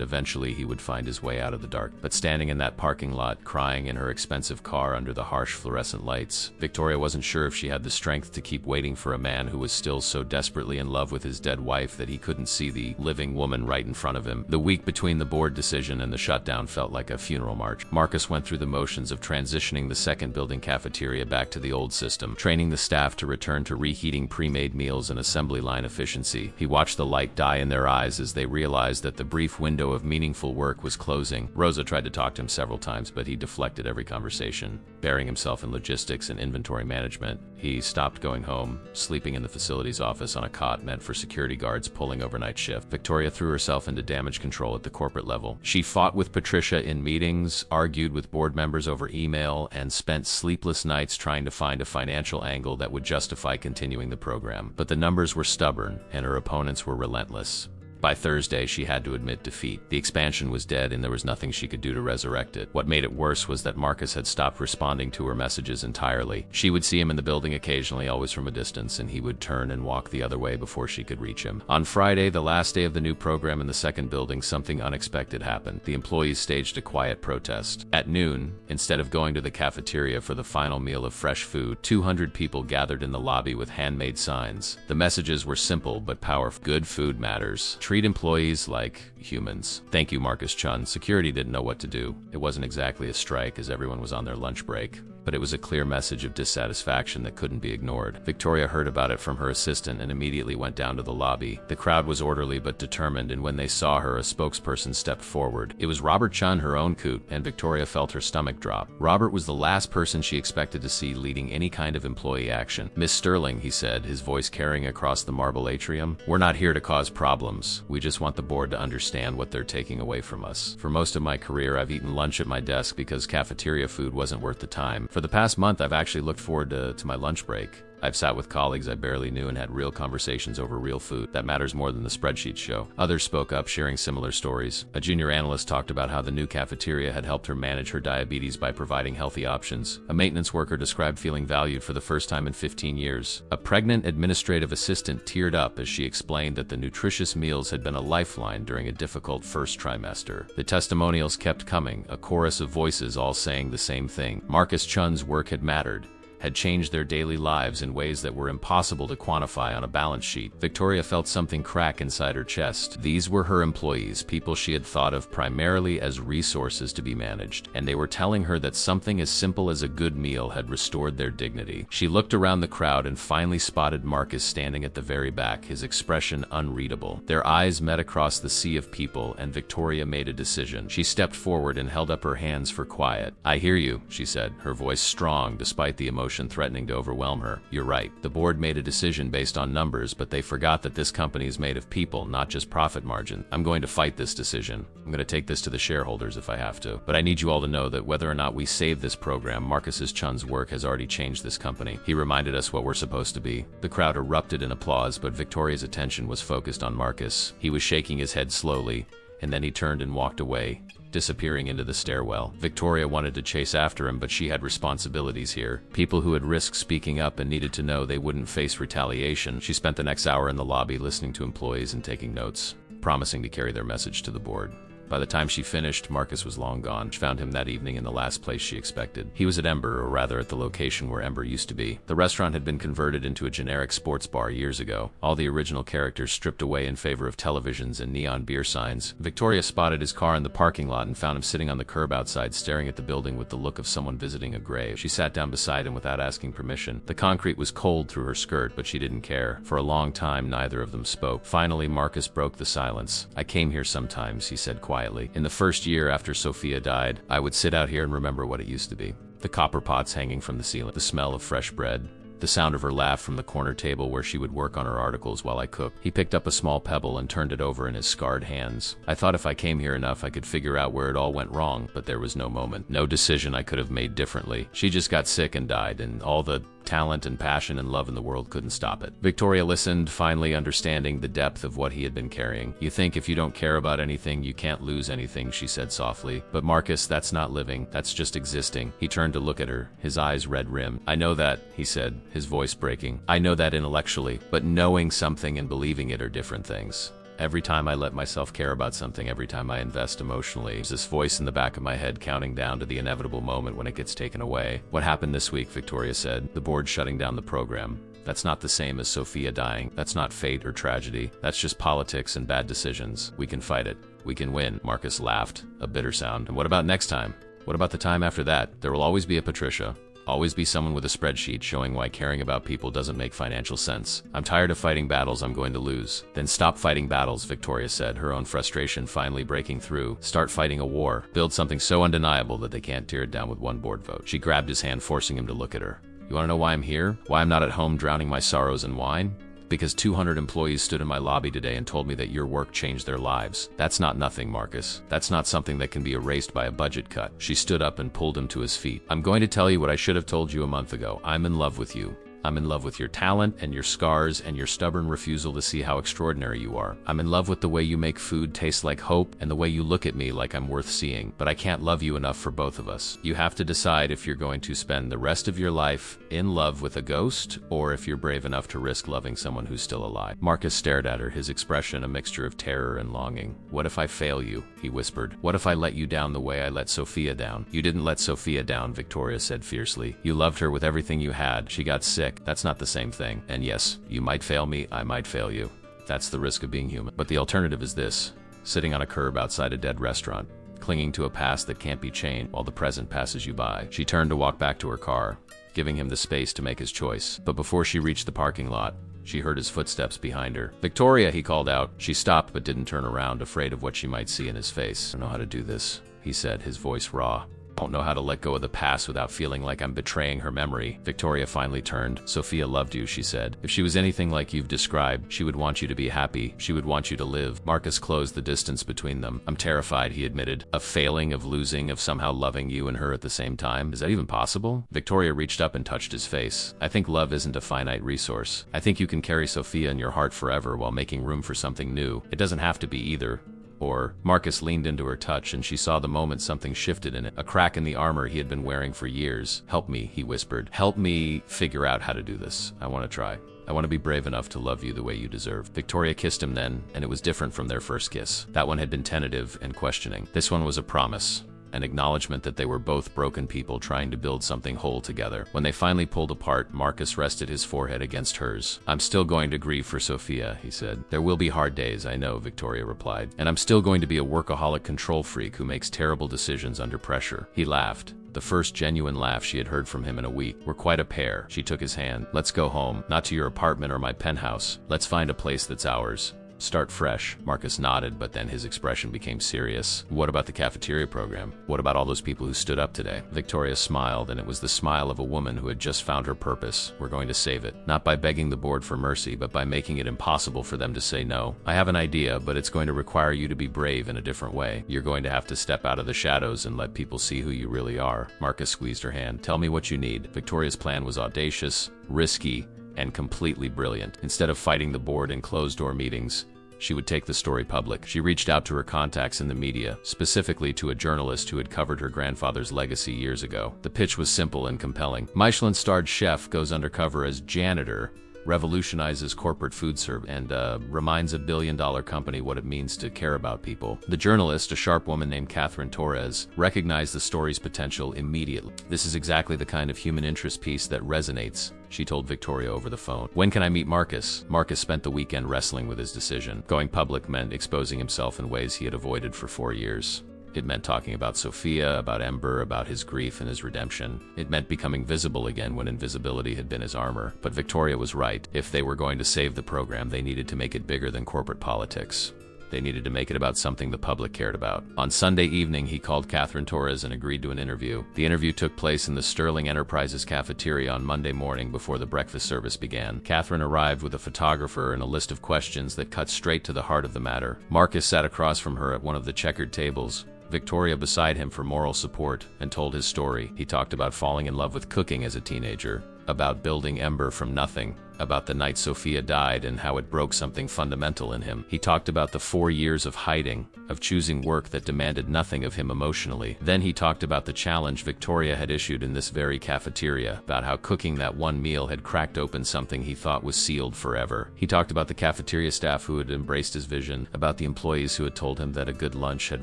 eventually he would find his way out of the dark. But standing in that parking lot, crying in her expensive car under the harsh fluorescent lights, Victoria wasn't sure if she had the strength to keep waiting for a man who was still so desperately in love with his dead wife that he couldn't see the living woman right in front of him. The week between the board decision and the shutdown felt like a funeral march. Marcus went through the motions of transitioning the second building cafeteria back to the old system, training the staff to return to reheating pre-made meals and assembly line efficiency. He watched the light die in their eyes as they realized that the brief window of meaningful work was closing. Rosa tried to talk to him several times, but he deflected every conversation, burying himself in logistics and inventory management. He stopped going home, sleeping in the facilities office on a cot meant for security guards pulling overnight shift. Victoria threw herself into damage control at the corporate level. She fought with Patricia in meetings, argued with board members over email, and spent sleepless nights trying to find a financial angle that would justify continuing the program. But the numbers were stubborn, and her opponents were relentless. By Thursday, she had to admit defeat. The expansion was dead and there was nothing she could do to resurrect it. What made it worse was that Marcus had stopped responding to her messages entirely. She would see him in the building occasionally, always from a distance, and he would turn and walk the other way before she could reach him. On Friday, the last day of the new program in the second building, something unexpected happened. The employees staged a quiet protest. At noon, instead of going to the cafeteria for the final meal of fresh food, 200 people gathered in the lobby with handmade signs. The messages were simple but powerful. Good food matters. Treat employees like humans. Thank you, Marcus Chun. Security didn't know what to do. It wasn't exactly a strike as everyone was on their lunch break, but it was a clear message of dissatisfaction that couldn't be ignored. Victoria heard about it from her assistant and immediately went down to the lobby. The crowd was orderly but determined, and when they saw her, a spokesperson stepped forward. It was Robert Chun, her own coot, and Victoria felt her stomach drop. Robert was the last person she expected to see leading any kind of employee action. "Miss Sterling," he said, his voice carrying across the marble atrium, "we're not here to cause problems. We just want the board to understand what they're taking away from us. For most of my career, I've eaten lunch at my desk because cafeteria food wasn't worth the time. For the past month, I've actually looked forward to my lunch break. I've sat with colleagues I barely knew and had real conversations over real food. That matters more than the spreadsheets show." Others spoke up, sharing similar stories. A junior analyst talked about how the new cafeteria had helped her manage her diabetes by providing healthy options. A maintenance worker described feeling valued for the first time in 15 years. A pregnant administrative assistant teared up as she explained that the nutritious meals had been a lifeline during a difficult first trimester. The testimonials kept coming, a chorus of voices all saying the same thing. Marcus Chun's work had mattered, had changed their daily lives in ways that were impossible to quantify on a balance sheet. Victoria felt something crack inside her chest. These were her employees, people she had thought of primarily as resources to be managed, and they were telling her that something as simple as a good meal had restored their dignity. She looked around the crowd and finally spotted Marcus standing at the very back, his expression unreadable. Their eyes met across the sea of people, and Victoria made a decision. She stepped forward and held up her hands for quiet. "I hear you," she said, her voice strong despite the emotion threatening to overwhelm her. "You're right. The board made a decision based on numbers, but they forgot that this company is made of people, not just profit margin. I'm going to fight this decision. I'm going to take this to the shareholders if I have to. But I need you all to know that whether or not we save this program, Marcus Chun's work has already changed this company. He reminded us what we're supposed to be." The crowd erupted in applause, but Victoria's attention was focused on Marcus. He was shaking his head slowly, and then he turned and walked away, disappearing into the stairwell. Victoria wanted to chase after him, but she had responsibilities here. People who had risked speaking up and needed to know they wouldn't face retaliation. She spent the next hour in the lobby listening to employees and taking notes, promising to carry their message to the board. By the time she finished, Marcus was long gone. She found him that evening in the last place she expected. He was at Ember, or rather at the location where Ember used to be. The restaurant had been converted into a generic sports bar years ago, all the original characters stripped away in favor of televisions and neon beer signs. Victoria spotted his car in the parking lot and found him sitting on the curb outside, staring at the building with the look of someone visiting a grave. She sat down beside him without asking permission. The concrete was cold through her skirt, but she didn't care. For a long time, neither of them spoke. Finally, Marcus broke the silence. "I came here sometimes," he said quietly. "In the first year after Sophia died, I would sit out here and remember what it used to be. The copper pots hanging from the ceiling, the smell of fresh bread, the sound of her laugh from the corner table where she would work on her articles while I cooked." He picked up a small pebble and turned it over in his scarred hands. "I thought if I came here enough I could figure out where it all went wrong, but there was no moment, no decision I could have made differently. She just got sick and died, and all the talent and passion and love in the world couldn't stop it." Victoria listened, finally understanding the depth of what he had been carrying. "You think if you don't care about anything, you can't lose anything," she said softly. "But Marcus, that's not living. That's just existing." He turned to look at her, his eyes red-rimmed. "I know that," he said, his voice breaking. "I know that intellectually, but knowing something and believing it are different things. Every time I let myself care about something, every time I invest emotionally, there's this voice in the back of my head counting down to the inevitable moment when it gets taken away." "What happened this week?" Victoria said. "The board shutting down the program. That's not the same as Sophia dying. That's not fate or tragedy. That's just politics and bad decisions. We can fight it. We can win." Marcus laughed, a bitter sound. "And what about next time? What about the time after that? There will always be a Patricia. Always be someone with a spreadsheet showing why caring about people doesn't make financial sense. I'm tired of fighting battles I'm going to lose." "Then stop fighting battles," Victoria said, her own frustration finally breaking through. "Start fighting a war. Build something so undeniable that they can't tear it down with one board vote." She grabbed his hand, forcing him to look at her. "You want to know why I'm here? Why I'm not at home drowning my sorrows in wine? Because 200 employees stood in my lobby today and told me that your work changed their lives. That's not nothing, Marcus. That's not something that can be erased by a budget cut." She stood up and pulled him to his feet. "I'm going to tell you what I should have told you a month ago. I'm in love with you. I'm in love with your talent and your scars and your stubborn refusal to see how extraordinary you are. I'm in love with the way you make food taste like hope and the way you look at me like I'm worth seeing. But I can't love you enough for both of us. You have to decide if you're going to spend the rest of your life in love with a ghost or if you're brave enough to risk loving someone who's still alive. Marcus stared at her, his expression a mixture of terror and longing. What if I fail you? He whispered. What if I let you down the way I let Sophia down? You didn't let Sophia down, Victoria said fiercely. You loved her with everything you had. She got sick. That's not the same thing. And yes, you might fail me, I might fail you. That's the risk of being human. But the alternative is this: sitting on a curb outside a dead restaurant, clinging to a past that can't be changed while the present passes you by. She turned to walk back to her car, giving him the space to make his choice. But before she reached the parking lot, she heard his footsteps behind her. Victoria, he called out. She stopped but didn't turn around, afraid of what she might see in his face. I don't know how to do this, he said, his voice raw. I don't know how to let go of the past without feeling like I'm betraying her memory. Victoria finally turned. Sophia loved you, she said. If she was anything like you've described, she would want you to be happy. She would want you to live. Marcus closed the distance between them. I'm terrified, he admitted. Of failing, of losing, of somehow loving you and her at the same time. Is that even possible? Victoria reached up and touched his face. I think love isn't a finite resource. I think you can carry Sophia in your heart forever while making room for something new. It doesn't have to be either. Or, Marcus leaned into her touch and she saw the moment something shifted in it, a crack in the armor he had been wearing for years. Help me, he whispered. Help me figure out how to do this. I want to try. I want to be brave enough to love you the way you deserve. Victoria kissed him then, and it was different from their first kiss. That one had been tentative and questioning. This one was a promise. An acknowledgement that they were both broken people trying to build something whole together. When they finally pulled apart, Marcus rested his forehead against hers. I'm still going to grieve for Sophia, he said. There will be hard days, I know, Victoria replied. And I'm still going to be a workaholic control freak who makes terrible decisions under pressure. He laughed. The first genuine laugh she had heard from him in a week. We're quite a pair. She took his hand. Let's go home. Not to your apartment or my penthouse. Let's find a place that's ours. Start fresh. Marcus nodded, but then his expression became serious. What about the cafeteria program? What about all those people who stood up today? Victoria smiled, and it was the smile of a woman who had just found her purpose. We're going to save it. Not by begging the board for mercy, but by making it impossible for them to say no. I have an idea, but it's going to require you to be brave in a different way. You're going to have to step out of the shadows and let people see who you really are. Marcus squeezed her hand. Tell me what you need. Victoria's plan was audacious, risky, and completely brilliant. Instead of fighting the board in closed-door meetings, she would take the story public. She reached out to her contacts in the media, specifically to a journalist who had covered her grandfather's legacy years ago. The pitch was simple and compelling. Michelin-starred chef goes undercover as janitor, revolutionizes corporate food service, and reminds a billion-dollar company what it means to care about people. The journalist, a sharp woman named Catherine Torres, recognized the story's potential immediately. This is exactly the kind of human interest piece that resonates, she told Victoria over the phone. When can I meet Marcus? Marcus spent the weekend wrestling with his decision. Going public meant exposing himself in ways he had avoided for 4 years. It meant talking about Sophia, about Ember, about his grief and his redemption. It meant becoming visible again when invisibility had been his armor. But Victoria was right. If they were going to save the program, they needed to make it bigger than corporate politics. They needed to make it about something the public cared about. On Sunday evening, he called Catherine Torres and agreed to an interview. The interview took place in the Sterling Enterprises cafeteria on Monday morning before the breakfast service began. Catherine arrived with a photographer and a list of questions that cut straight to the heart of the matter. Marcus sat across from her at one of the checkered tables, Victoria beside him for moral support, and told his story. He talked about falling in love with cooking as a teenager, about building Ember from nothing, about the night Sophia died and how it broke something fundamental in him. He talked about the 4 years of hiding, of choosing work that demanded nothing of him emotionally. Then he talked about the challenge Victoria had issued in this very cafeteria, about how cooking that one meal had cracked open something he thought was sealed forever. He talked about the cafeteria staff who had embraced his vision, about the employees who had told him that a good lunch had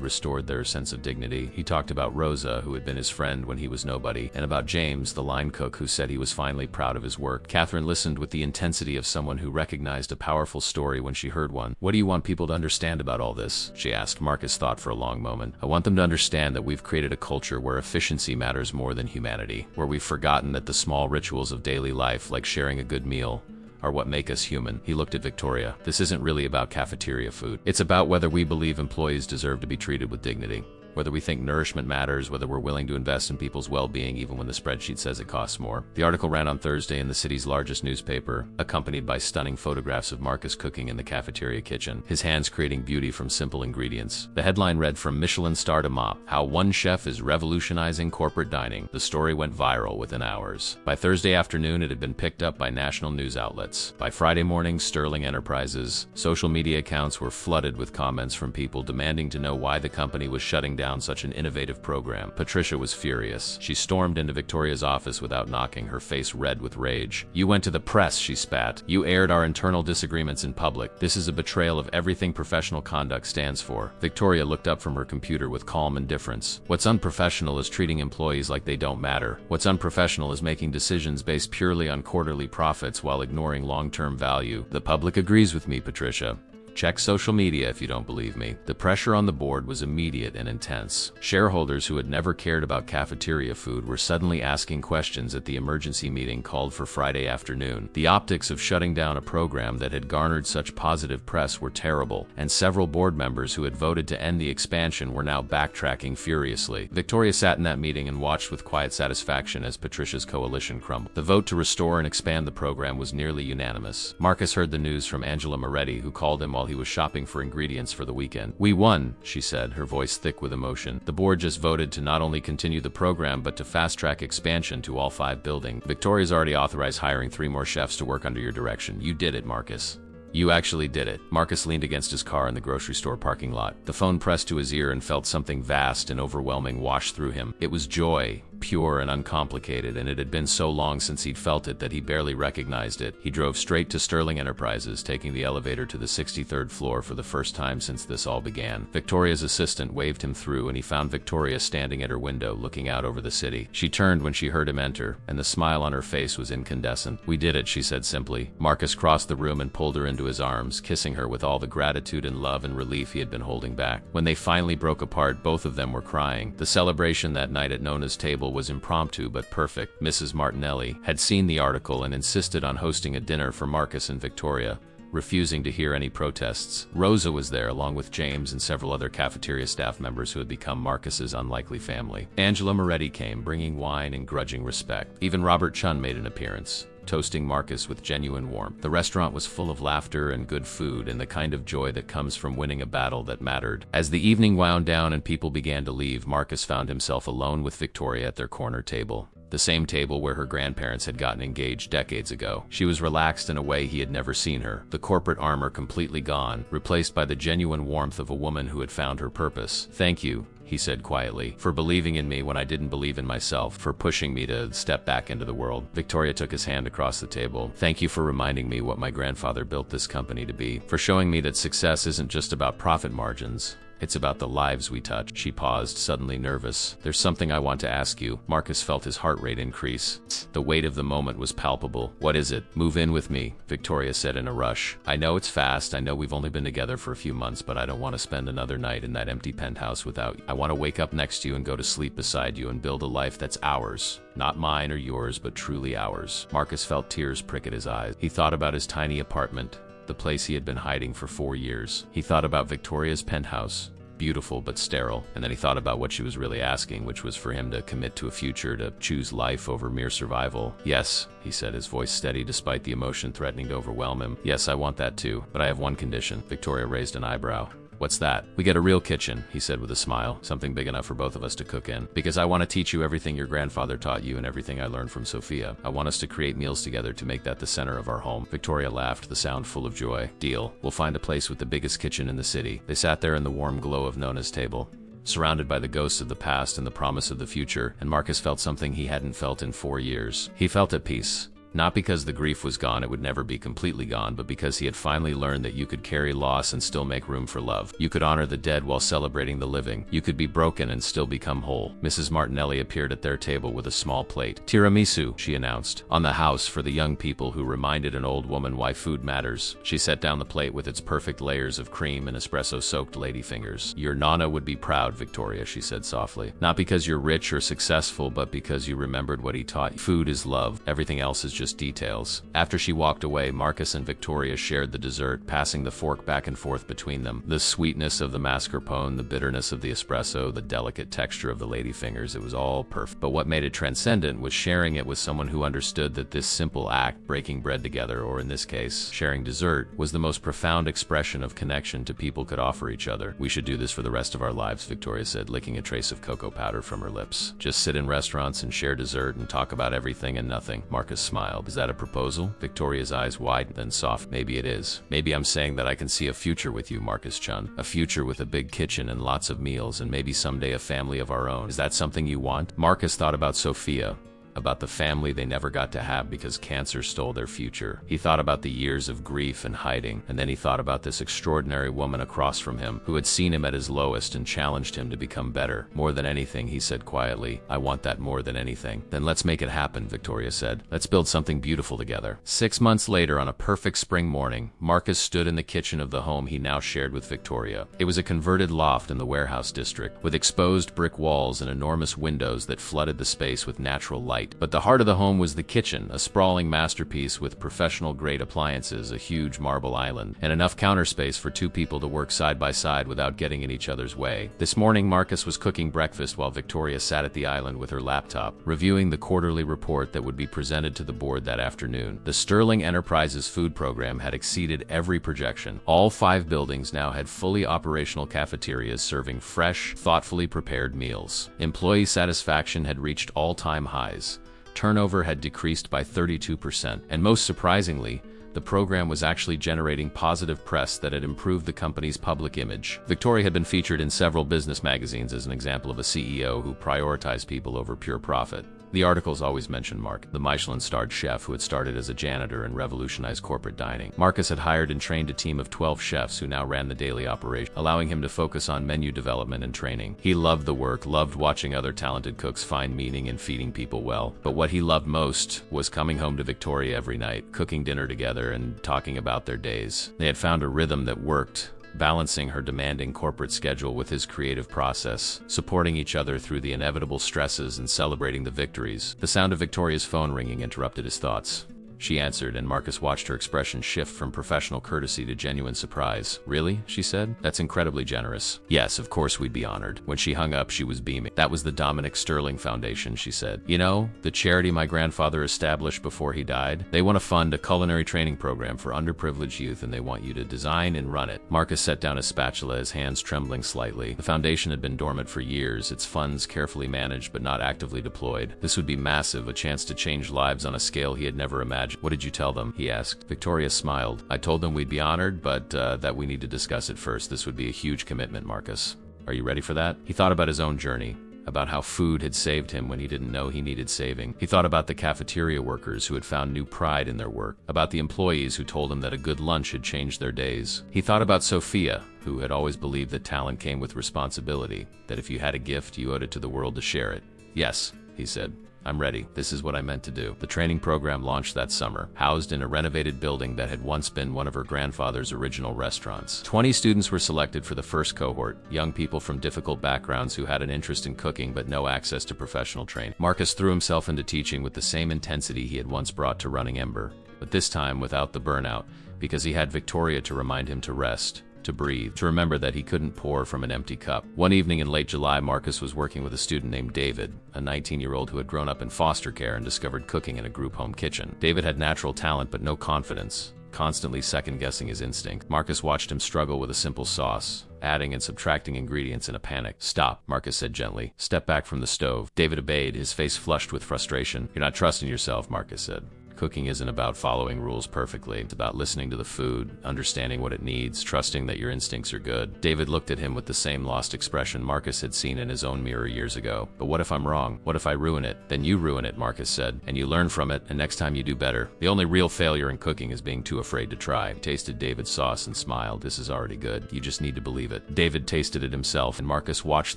restored their sense of dignity. He talked about Rosa, who had been his friend when he was nobody, and about James, the line cook, who said he was finally proud of his work. Catherine listened with the intensity of someone who recognized a powerful story when she heard one. What do you want people to understand about all this? She asked. Marcus thought for a long moment. I want them to understand that we've created a culture where efficiency matters more than humanity, where we've forgotten that the small rituals of daily life, like sharing a good meal, are what make us human. He looked at Victoria. This isn't really about cafeteria food. It's about whether we believe employees deserve to be treated with dignity. whether we think nourishment matters, whether we're willing to invest in people's well-being even when the spreadsheet says it costs more. The article ran on Thursday in the city's largest newspaper, accompanied by stunning photographs of Marcus cooking in the cafeteria kitchen, his hands creating beauty from simple ingredients. The headline read, "From Michelin star to mop, how one chef is revolutionizing corporate dining." The story went viral within hours. By Thursday afternoon, it had been picked up by national news outlets. By Friday morning, Sterling Enterprises' social media accounts were flooded with comments from people demanding to know why the company was shutting down such an innovative program. Patricia was furious. She stormed into Victoria's office without knocking, her face red with rage. "You went to the press," she spat. "You aired our internal disagreements in public. This is a betrayal of everything professional conduct stands for." Victoria looked up from her computer with calm indifference. "What's unprofessional is treating employees like they don't matter. What's unprofessional is making decisions based purely on quarterly profits while ignoring long-term value. The public agrees with me, Patricia. Check social media if you don't believe me." The pressure on the board was immediate and intense. Shareholders who had never cared about cafeteria food were suddenly asking questions at the emergency meeting called for Friday afternoon. The optics of shutting down a program that had garnered such positive press were terrible, and several board members who had voted to end the expansion were now backtracking furiously. Victoria sat in that meeting and watched with quiet satisfaction as Patricia's coalition crumbled. The vote to restore and expand the program was nearly unanimous. Marcus heard the news from Angela Moretti, who called him while he was shopping for ingredients for the weekend. "We won," she said, her voice thick with emotion. "The board just voted to not only continue the program but to fast-track expansion to all 5 buildings. Victoria's already authorized hiring 3 more chefs to work under your direction. You did it, Marcus. You actually did it." Marcus leaned against his car in the grocery store parking lot. The phone pressed to his ear and felt something vast and overwhelming wash through him. It was joy, pure and uncomplicated, and it had been so long since he'd felt it that he barely recognized it. He drove straight to Sterling Enterprises, taking the elevator to the 63rd floor for the first time since this all began. Victoria's assistant waved him through, and he found Victoria standing at her window, looking out over the city. She turned when she heard him enter, and the smile on her face was incandescent. "We did it," she said simply. Marcus crossed the room and pulled her into his arms, kissing her with all the gratitude and love and relief he had been holding back. When they finally broke apart, both of them were crying. The celebration that night at Nona's table was impromptu but perfect. Mrs. Martinelli had seen the article and insisted on hosting a dinner for Marcus and Victoria, refusing to hear any protests. Rosa was there, along with James and several other cafeteria staff members who had become Marcus's unlikely family. Angela Moretti came, bringing wine and grudging respect. Even Robert Chun made an appearance, toasting Marcus with genuine warmth. The restaurant was full of laughter and good food and the kind of joy that comes from winning a battle that mattered. As the evening wound down and people began to leave, Marcus found himself alone with Victoria at their corner table. The same table where her grandparents had gotten engaged decades ago. She was relaxed in a way he had never seen her, the corporate armor completely gone, replaced by the genuine warmth of a woman who had found her purpose. "Thank you," he said quietly, "for believing in me when I didn't believe in myself, for pushing me to step back into the world." Victoria took his hand across the table. "Thank you for reminding me what my grandfather built this company to be, for showing me that success isn't just about profit margins. It's about the lives we touch." She paused, suddenly nervous. "There's something I want to ask you." Marcus felt his heart rate increase. The weight of the moment was palpable. "What is it?" "Move in with me," Victoria said in a rush. "I know it's fast, I know we've only been together for a few months, but I don't want to spend another night in that empty penthouse without you. I want to wake up next to you and go to sleep beside you and build a life that's ours. Not mine or yours, but truly ours." Marcus felt tears prick at his eyes. He thought about his tiny apartment, the place he had been hiding for 4 years. He thought about Victoria's penthouse, beautiful but sterile, and then he thought about what she was really asking, which was for him to commit to a future, to choose life over mere survival. "Yes," he said, his voice steady despite the emotion threatening to overwhelm him. "Yes, I want that too, but I have one condition." Victoria raised an eyebrow. "What's that?" "We get a real kitchen," he said with a smile, "something big enough for both of us to cook in. Because I want to teach you everything your grandfather taught you and everything I learned from Sophia. I want us to create meals together to make that the center of our home." Victoria laughed, the sound full of joy. "Deal. We'll find a place with the biggest kitchen in the city." They sat there in the warm glow of Nona's table, surrounded by the ghosts of the past and the promise of the future, and Marcus felt something he hadn't felt in 4 years. He felt at peace. Not because the grief was gone, it would never be completely gone, but because he had finally learned that you could carry loss and still make room for love. You could honor the dead while celebrating the living. You could be broken and still become whole. Mrs. Martinelli appeared at their table with a small plate. "Tiramisu," she announced, "on the house for the young people who reminded an old woman why food matters." She set down the plate with its perfect layers of cream and espresso-soaked ladyfingers. "Your Nana would be proud, Victoria," she said softly. "Not because you're rich or successful, but because you remembered what he taught you. Food is love. Everything else is just just details. After she walked away, Marcus and Victoria shared the dessert, passing the fork back and forth between them. The sweetness of the mascarpone, the bitterness of the espresso, the delicate texture of the ladyfingers, it was all perfect. But what made it transcendent was sharing it with someone who understood that this simple act, breaking bread together, or in this case, sharing dessert, was the most profound expression of connection people could offer each other. We should do this for the rest of our lives, Victoria said, licking a trace of cocoa powder from her lips. Just sit in restaurants and share dessert and talk about everything and nothing. Marcus smiled. Is that a proposal? Victoria's eyes widened, then soft. Maybe it is. Maybe I'm saying that I can see a future with you, Marcus-chun. A future with a big kitchen and lots of meals and maybe someday a family of our own. Is that something you want? Marcus thought about Sophia, about the family they never got to have because cancer stole their future. He thought about the years of grief and hiding, and then he thought about this extraordinary woman across from him who had seen him at his lowest and challenged him to become better. More than anything, he said quietly, I want that more than anything. Then let's make it happen, Victoria said. Let's build something beautiful together. 6 months later, on a perfect spring morning, Marcus stood in the kitchen of the home he now shared with Victoria. It was a converted loft in the warehouse district, with exposed brick walls and enormous windows that flooded the space with natural light. But the heart of the home was the kitchen, a sprawling masterpiece with professional-grade appliances, a huge marble island, and enough counter space for 2 people to work side by side without getting in each other's way. This morning, Marcus was cooking breakfast while Victoria sat at the island with her laptop, reviewing the quarterly report that would be presented to the board that afternoon. The Sterling Enterprises food program had exceeded every projection. All 5 buildings now had fully operational cafeterias serving fresh, thoughtfully prepared meals. Employee satisfaction had reached all-time highs. Turnover had decreased by 32%, and most surprisingly, the program was actually generating positive press that had improved the company's public image. Victoria had been featured in several business magazines as an example of a CEO who prioritized people over pure profit. The articles always mentioned Mark, the Michelin-starred chef who had started as a janitor and revolutionized corporate dining. Marcus had hired and trained a team of 12 chefs who now ran the daily operation, allowing him to focus on menu development and training. He loved the work, loved watching other talented cooks find meaning in feeding people well. But what he loved most was coming home to Victoria every night, cooking dinner together and talking about their days. They had found a rhythm that worked, balancing her demanding corporate schedule with his creative process, supporting each other through the inevitable stresses and celebrating the victories. The sound of Victoria's phone ringing interrupted his thoughts. She answered, and Marcus watched her expression shift from professional courtesy to genuine surprise. Really? She said. That's incredibly generous. Yes, of course we'd be honored. When she hung up, she was beaming. That was the Dominic Sterling Foundation, she said. You know, the charity my grandfather established before he died? They want to fund a culinary training program for underprivileged youth, and they want you to design and run it. Marcus set down his spatula, his hands trembling slightly. The foundation had been dormant for years, its funds carefully managed but not actively deployed. This would be massive, a chance to change lives on a scale he had never imagined. What did you tell them? He asked. Victoria smiled. I told them we'd be honored, but that we need to discuss it first. This would be a huge commitment, Marcus. Are you ready for that? He thought about his own journey, about how food had saved him when he didn't know he needed saving. He thought about the cafeteria workers who had found new pride in their work, about the employees who told him that a good lunch had changed their days. He thought about Sophia, who had always believed that talent came with responsibility, that if you had a gift, you owed it to the world to share it. Yes, he said. I'm ready. This is what I meant to do. The training program launched that summer, housed in a renovated building that had once been one of her grandfather's original restaurants. 20 students were selected for the first cohort, young people from difficult backgrounds who had an interest in cooking but no access to professional training. Marcus threw himself into teaching with the same intensity he had once brought to running Ember, but this time without the burnout, because he had Victoria to remind him to rest, to breathe, to remember that he couldn't pour from an empty cup. One evening in late July, Marcus was working with a student named David, a 19-year-old who had grown up in foster care and discovered cooking in a group home kitchen. David had natural talent but no confidence, constantly second-guessing his instinct. Marcus watched him struggle with a simple sauce, adding and subtracting ingredients in a panic. Stop, Marcus said gently. Step back from the stove. David obeyed, his face flushed with frustration. You're not trusting yourself, Marcus said. Cooking isn't about following rules perfectly. It's about listening to the food, understanding what it needs, trusting that your instincts are good. David looked at him with the same lost expression Marcus had seen in his own mirror years ago. But what if I'm wrong? What if I ruin it? Then you ruin it, Marcus said, and you learn from it, and next time you do better. The only real failure in cooking is being too afraid to try. He tasted David's sauce and smiled. This is already good. You just need to believe it. David tasted it himself, and Marcus watched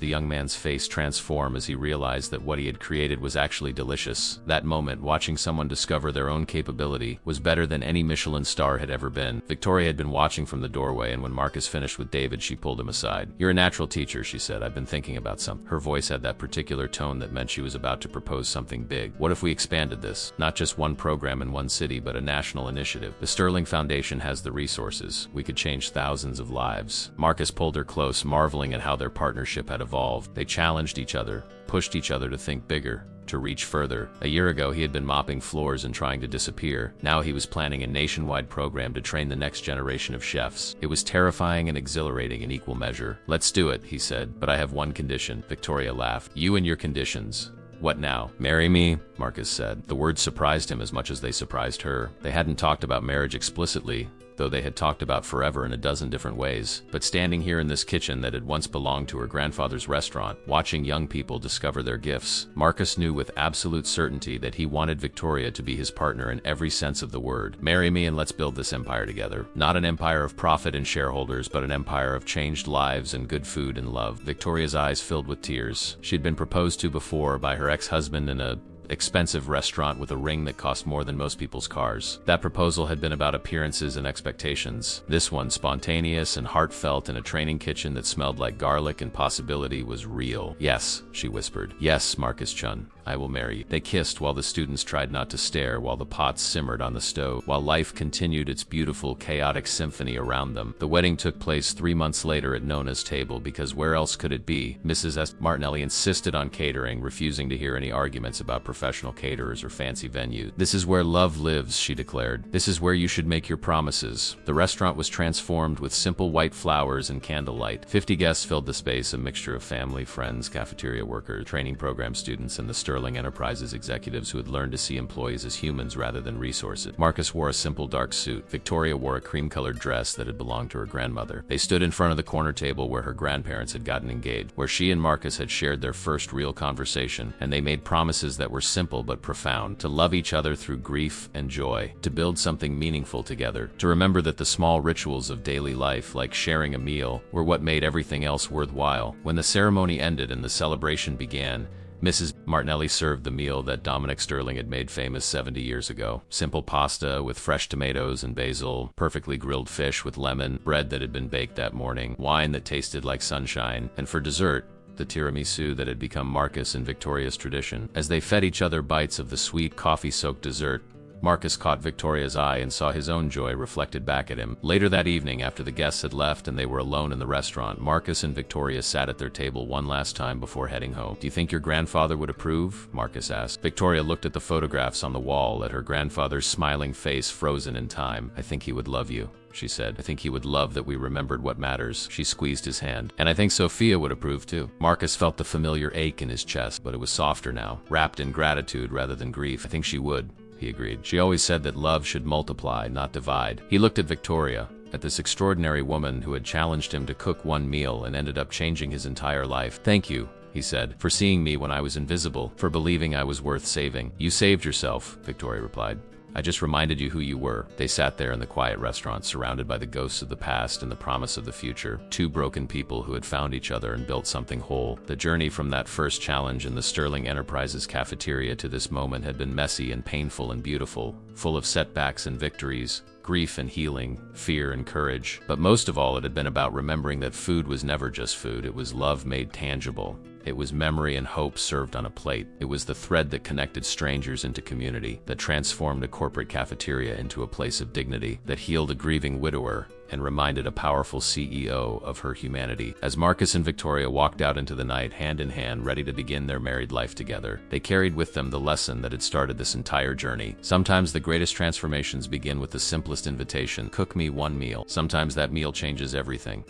the young man's face transform as he realized that what he had created was actually delicious. That moment, watching someone discover their their own capability, was better than any Michelin star had ever been. Victoria had been watching from the doorway, and when Marcus finished with David, she pulled him aside. "You're a natural teacher," she said. "I've been thinking about something." Her voice had that particular tone that meant she was about to propose something big. "What if we expanded this? Not just one program in one city, but a national initiative. The Sterling Foundation has the resources. We could change thousands of lives." Marcus pulled her close, marveling at how their partnership had evolved. They challenged each other, pushed each other to think bigger, to reach further. A year ago, he had been mopping floors and trying to disappear. Now he was planning a nationwide program to train the next generation of chefs. It was terrifying and exhilarating in equal measure. "Let's do it," he said, "but I have one condition." Victoria laughed. "You and your conditions. What now?" "Marry me," Marcus said. The words surprised him as much as they surprised her. They hadn't talked about marriage explicitly, though they had talked about forever in a dozen different ways. But standing here in this kitchen that had once belonged to her grandfather's restaurant, watching young people discover their gifts, Marcus knew with absolute certainty that he wanted Victoria to be his partner in every sense of the word. "Marry me and let's build this empire together. Not an empire of profit and shareholders, but an empire of changed lives and good food and love." Victoria's eyes filled with tears. She'd been proposed to before by her ex-husband in a expensive restaurant with a ring that cost more than most people's cars. That proposal had been about appearances and expectations. This one, spontaneous and heartfelt in a training kitchen that smelled like garlic and possibility, was real. "Yes," she whispered. "Yes, Marcus Chun, I will marry you." They kissed while the students tried not to stare, while the pots simmered on the stove, while life continued its beautiful, chaotic symphony around them. The wedding took place 3 months later at Nona's table, because where else could it be? Mrs. S. Martinelli insisted on catering, refusing to hear any arguments about professional caterers or fancy venues. "This is where love lives," she declared. "This is where you should make your promises." The restaurant was transformed with simple white flowers and candlelight. 50 guests filled the space, a mixture of family, friends, cafeteria workers, training program students, and the Sterling Enterprises executives who had learned to see employees as humans rather than resources. Marcus wore a simple dark suit. Victoria wore a cream-colored dress that had belonged to her grandmother. They stood in front of the corner table where her grandparents had gotten engaged, where she and Marcus had shared their first real conversation, and they made promises that were simple but profound: to love each other through grief and joy, to build something meaningful together, to remember that the small rituals of daily life, like sharing a meal, were what made everything else worthwhile. When the ceremony ended and the celebration began, Mrs. Martinelli served the meal that Dominic Sterling had made famous 70 years ago. Simple pasta with fresh tomatoes and basil, perfectly grilled fish with lemon, bread that had been baked that morning, wine that tasted like sunshine, and for dessert, the tiramisu that had become Marcus and Victoria's tradition. As they fed each other bites of the sweet, coffee-soaked dessert, Marcus caught Victoria's eye and saw his own joy reflected back at him. Later that evening, after the guests had left and they were alone in the restaurant, Marcus and Victoria sat at their table one last time before heading home. "Do you think your grandfather would approve?" Marcus asked. Victoria looked at the photographs on the wall, at her grandfather's smiling face frozen in time. "I think he would love you," she said. "I think he would love that we remembered what matters." She squeezed his hand. "And I think Sophia would approve too." Marcus felt the familiar ache in his chest, but it was softer now, wrapped in gratitude rather than grief. "I think she would," he agreed. "She always said that love should multiply, not divide." He looked at Victoria, at this extraordinary woman who had challenged him to cook one meal and ended up changing his entire life. "Thank you," he said, "for seeing me when I was invisible, for believing I was worth saving." "You saved yourself," Victoria replied. "I just reminded you who you were." They sat there in the quiet restaurant, surrounded by the ghosts of the past and the promise of the future. Two broken people who had found each other and built something whole. The journey from that first challenge in the Sterling Enterprises cafeteria to this moment had been messy and painful and beautiful, full of setbacks and victories, grief and healing, fear and courage. But most of all, it had been about remembering that food was never just food. It was love made tangible. It was memory and hope served on a plate. It was the thread that connected strangers into community, that transformed a corporate cafeteria into a place of dignity, that healed a grieving widower and reminded a powerful CEO of her humanity. As Marcus and Victoria walked out into the night, hand in hand, ready to begin their married life together, they carried with them the lesson that had started this entire journey. Sometimes the greatest transformations begin with the simplest invitation: "Cook me one meal." Sometimes that meal changes everything.